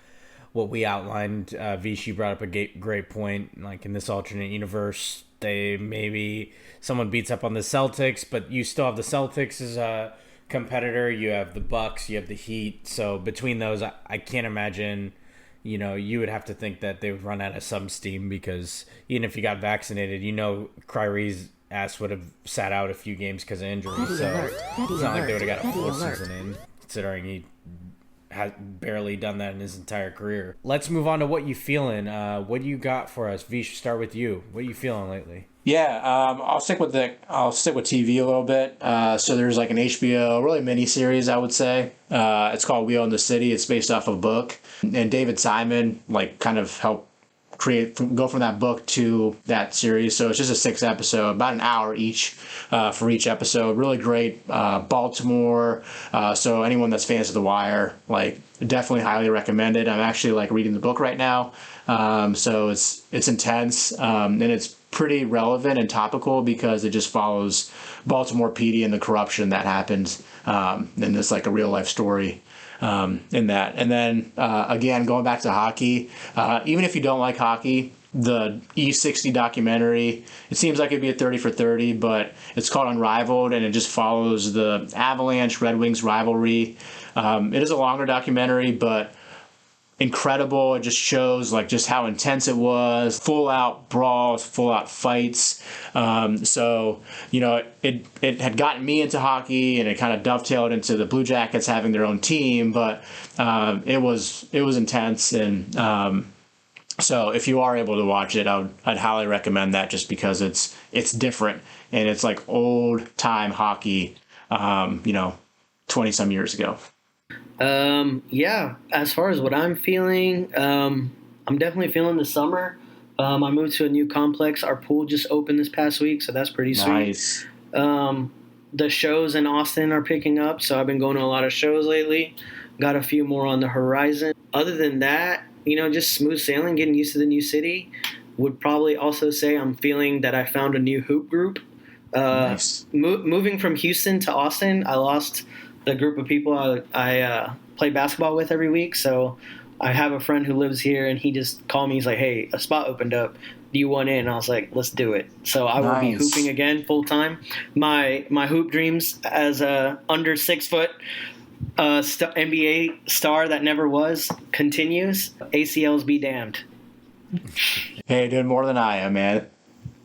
what we outlined. Vichy brought up a great point. Like in this alternate universe, maybe someone beats up on the Celtics, but you still have the Celtics as a competitor. You have the Bucks, you have the Heat. So between those, I can't imagine. You would have to think that they would run out of some steam because even if you got vaccinated, Kyrie's ass would have sat out a few games because of injury. So it's not like they would have got a full season in, considering he has barely done that in his entire career. Let's move on to what you feeling. What do you got for us? Vish, start with you. What are you feeling lately? Yeah, I'll stick with TV a little bit. So there's like an HBO really mini series, I would say. It's called We Own the City. It's based off a book, and David Simon like kind of helped go from that book to that series. So it's just a 6 episode, about an hour each for each episode. Really great. Baltimore. So anyone that's fans of The Wire, like definitely highly recommended. I'm actually like reading the book right now. So it's intense and it's pretty relevant and topical because it just follows Baltimore PD and the corruption that happened. And it's like a real life story in that. And then again, going back to hockey, even if you don't like hockey, the E60 documentary, it seems like it'd be a 30 for 30, but it's called Unrivaled, and it just follows the Avalanche Red Wings rivalry. It is a longer documentary, but incredible. It just shows like just how intense it was, full out brawls, full out fights. So it had gotten me into hockey, and it kind of dovetailed into the Blue Jackets having their own team, but it was intense. And so if you are able to watch it, I'd highly recommend that, just because it's different and it's like old time hockey, 20 some years ago. Yeah, as far as what I'm feeling, I'm definitely feeling the summer. I moved to a new complex. Our pool just opened this past week, so that's pretty sweet. Nice. The shows in Austin are picking up, so I've been going to a lot of shows lately. Got a few more on the horizon. Other than that, just smooth sailing, getting used to the new city. Would probably also say I'm feeling that I found a new hoop group. Nice. Moving from Houston to Austin, I lost the group of people I play basketball with every week. So I have a friend who lives here, and he just called me. He's like, hey, a spot opened up. Do you want in? And I was like, let's do it. So I will be hooping again full time. My hoop dreams as a under 6 foot NBA star that never was continues. ACLs be damned. Hey, doing more than I am, man.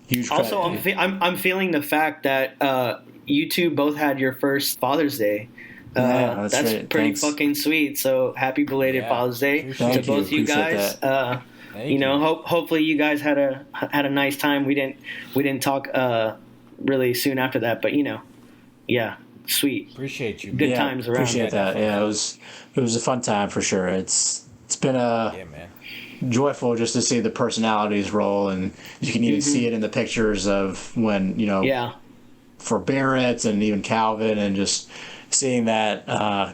Huge credit. Also, I'm feeling the fact that you two both had your first Father's Day. Yeah, that's right. pretty Thanks. fucking sweet. So happy belated Father's Day to both you guys. Hopefully you guys had a nice time. We didn't talk really soon after that, but yeah, sweet. Appreciate you. Good times around. Appreciate that. Yeah, it was a fun time for sure. It's been joyful just to see the personalities roll, and you can even see it in the pictures of when for Barrett and even Calvin, and just seeing that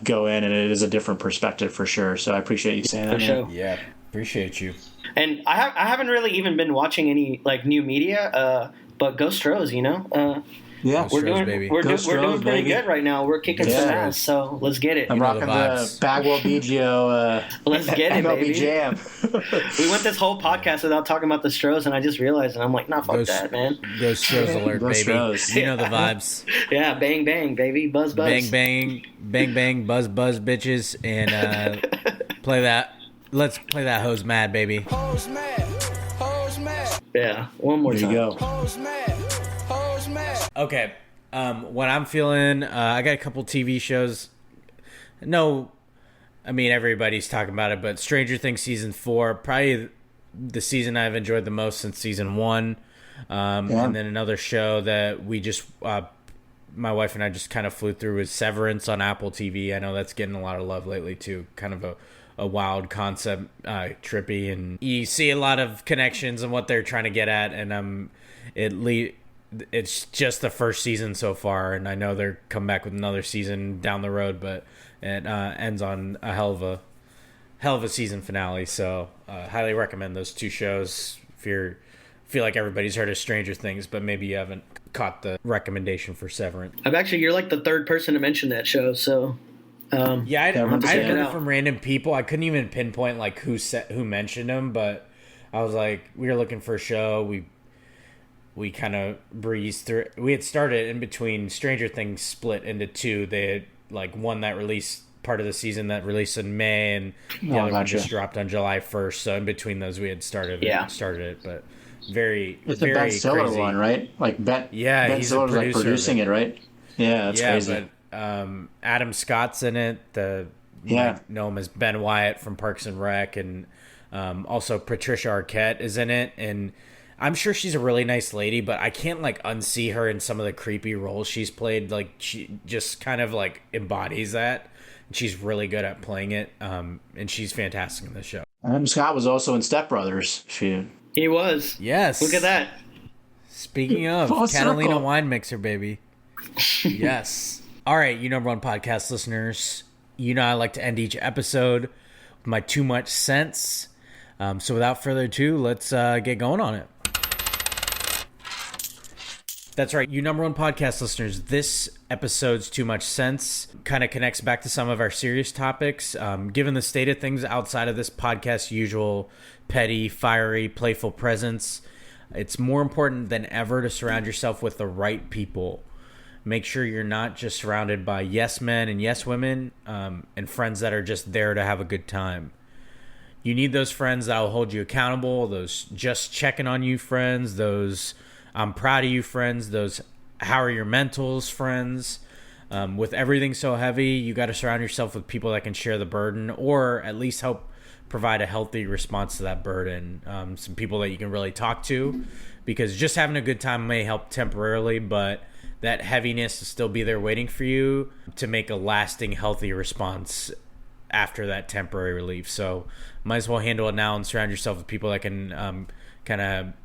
go in, and it is a different perspective for sure. So I appreciate you saying that. For sure. Yeah, appreciate you. And I haven't really even been watching any like new media. But go Stros, you know. Yeah, we're doing baby. we're Go doing pretty baby. good right now. We're kicking Yeah. some ass, so let's get it. I'm know rocking the the vibes. Bagwell BGO Let's get it, MLB baby. Jam. We went this whole podcast without talking about the Stros, and I just realized, and I'm like, nah, fuck Go that, man. Go Stros alert, Go baby. Stros. You know the vibes. Yeah, bang bang, baby, buzz buzz. Bang, bang, bang, bang, buzz, buzz, bitches. And play that. Let's play that Hose Mad, baby. Hose mad. Hose mad. Yeah, one more There time. you go. Hose mad. Hose mad. Okay. What I'm feeling, I got a couple TV shows. No, I mean, everybody's talking about it, but Stranger Things Season 4, probably the season I've enjoyed the most since Season 1. And then another show that we just, my wife and I just kind of flew through is Severance on Apple TV. I know that's getting a lot of love lately, too. Kind of a wild concept, trippy, and you see a lot of connections and what they're trying to get at, and it's just the first season so far, and I know they're come back with another season down the road, but it ends on a hell of a season finale. So highly recommend those two shows if you feel like everybody's heard of Stranger Things, but maybe you haven't caught the recommendation for Severance. You're like the third person to mention that show, so. Yeah, I'd check it heard it out. from random people. I couldn't even pinpoint like who mentioned them, but I was like, we were looking for a show. We kind of breezed through. We had started in between. Stranger Things split into two. They had like one that released part of the season that released in May, and the other one just dropped on July 1st. So in between those, we had started it, but very It's very a Ben Stiller crazy one, right? Like Ben he's Stiller's a like producer producing it, right? Yeah, that's crazy. but Adam Scott's in it. You might know him as Ben Wyatt from Parks and Rec, and also Patricia Arquette is in it, and I'm sure she's a really nice lady, but I can't like unsee her in some of the creepy roles she's played. Like she just kind of like embodies that. She's really good at playing it, and she's fantastic in the show. Adam Scott was also in Step Brothers. He was. Yes. Look at that. Speaking of, Full Catalina circle. Wine Mixer, baby. Yes. All right, you number one podcast listeners. You know I like to end each episode with my too much sense. So without further ado, let's get going on it. That's right, you number one podcast listeners. This episode's Too Much Sense kind of connects back to some of our serious topics. Given the state of things outside of this podcast's usual petty, fiery, playful presence, it's more important than ever to surround yourself with the right people. Make sure you're not just surrounded by yes men and yes women and friends that are just there to have a good time. You need those friends that will hold you accountable, those just checking on you friends, those I'm proud of you friends, those how are your mentals friends. With everything so heavy, you got to surround yourself with people that can share the burden or at least help provide a healthy response to that burden. Some people that you can really talk to, because just having a good time may help temporarily, but that heaviness will still be there waiting for you to make a lasting, healthy response after that temporary relief. So might as well handle it now and surround yourself with people that can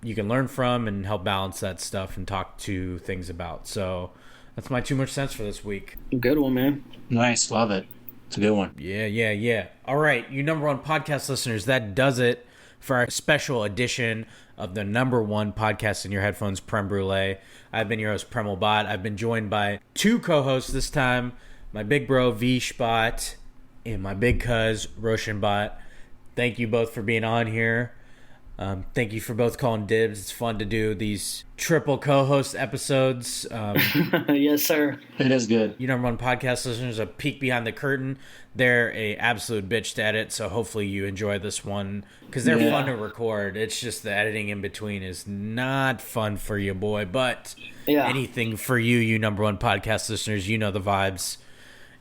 you can learn from and help balance that stuff and talk to things about. So that's my too much sense for this week. Good one, man. Nice, love it. It's a good one. Yeah. All right, you number one podcast listeners, that does it for our special edition of the number one podcast in your headphones, Prem Brulee. I've been your host, Premel Bot. I've been joined by two co-hosts this time, my big bro, Vish Bot, and my big cuz, Roshan Bot. Thank you both for being on here. Thank you for both calling dibs. It's fun to do these triple co-host episodes. Yes, sir. It is good. You number one podcast listeners, a peek behind the curtain. They're a absolute bitch to edit, so hopefully you enjoy this one because they're fun to record. It's just the editing in between is not fun for you, boy. But anything for you, you number one podcast listeners. You know the vibes.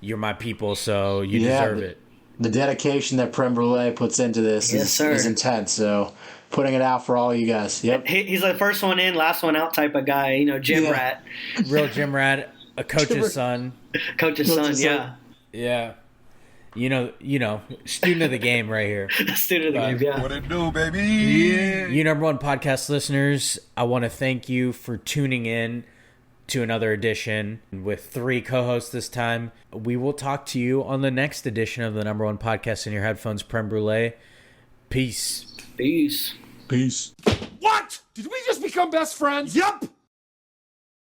You're my people, so you deserve it. The dedication that Prem Brulee puts into this is intense. So putting it out for all you guys. Yep. He's the first one in, last one out type of guy. You know, gym rat. Real gym rat. A coach's son. Coach's son. Yeah. Yeah. You know, student of the game right here. Student of the game, yeah. What it do, baby? Yeah. You number one podcast listeners, I want to thank you for tuning in to another edition with three co-hosts this time. We will talk to you on the next edition of the number one podcast in your headphones, Prem Brulee. Peace. Peace. Peace. What? Did we just become best friends? Yup.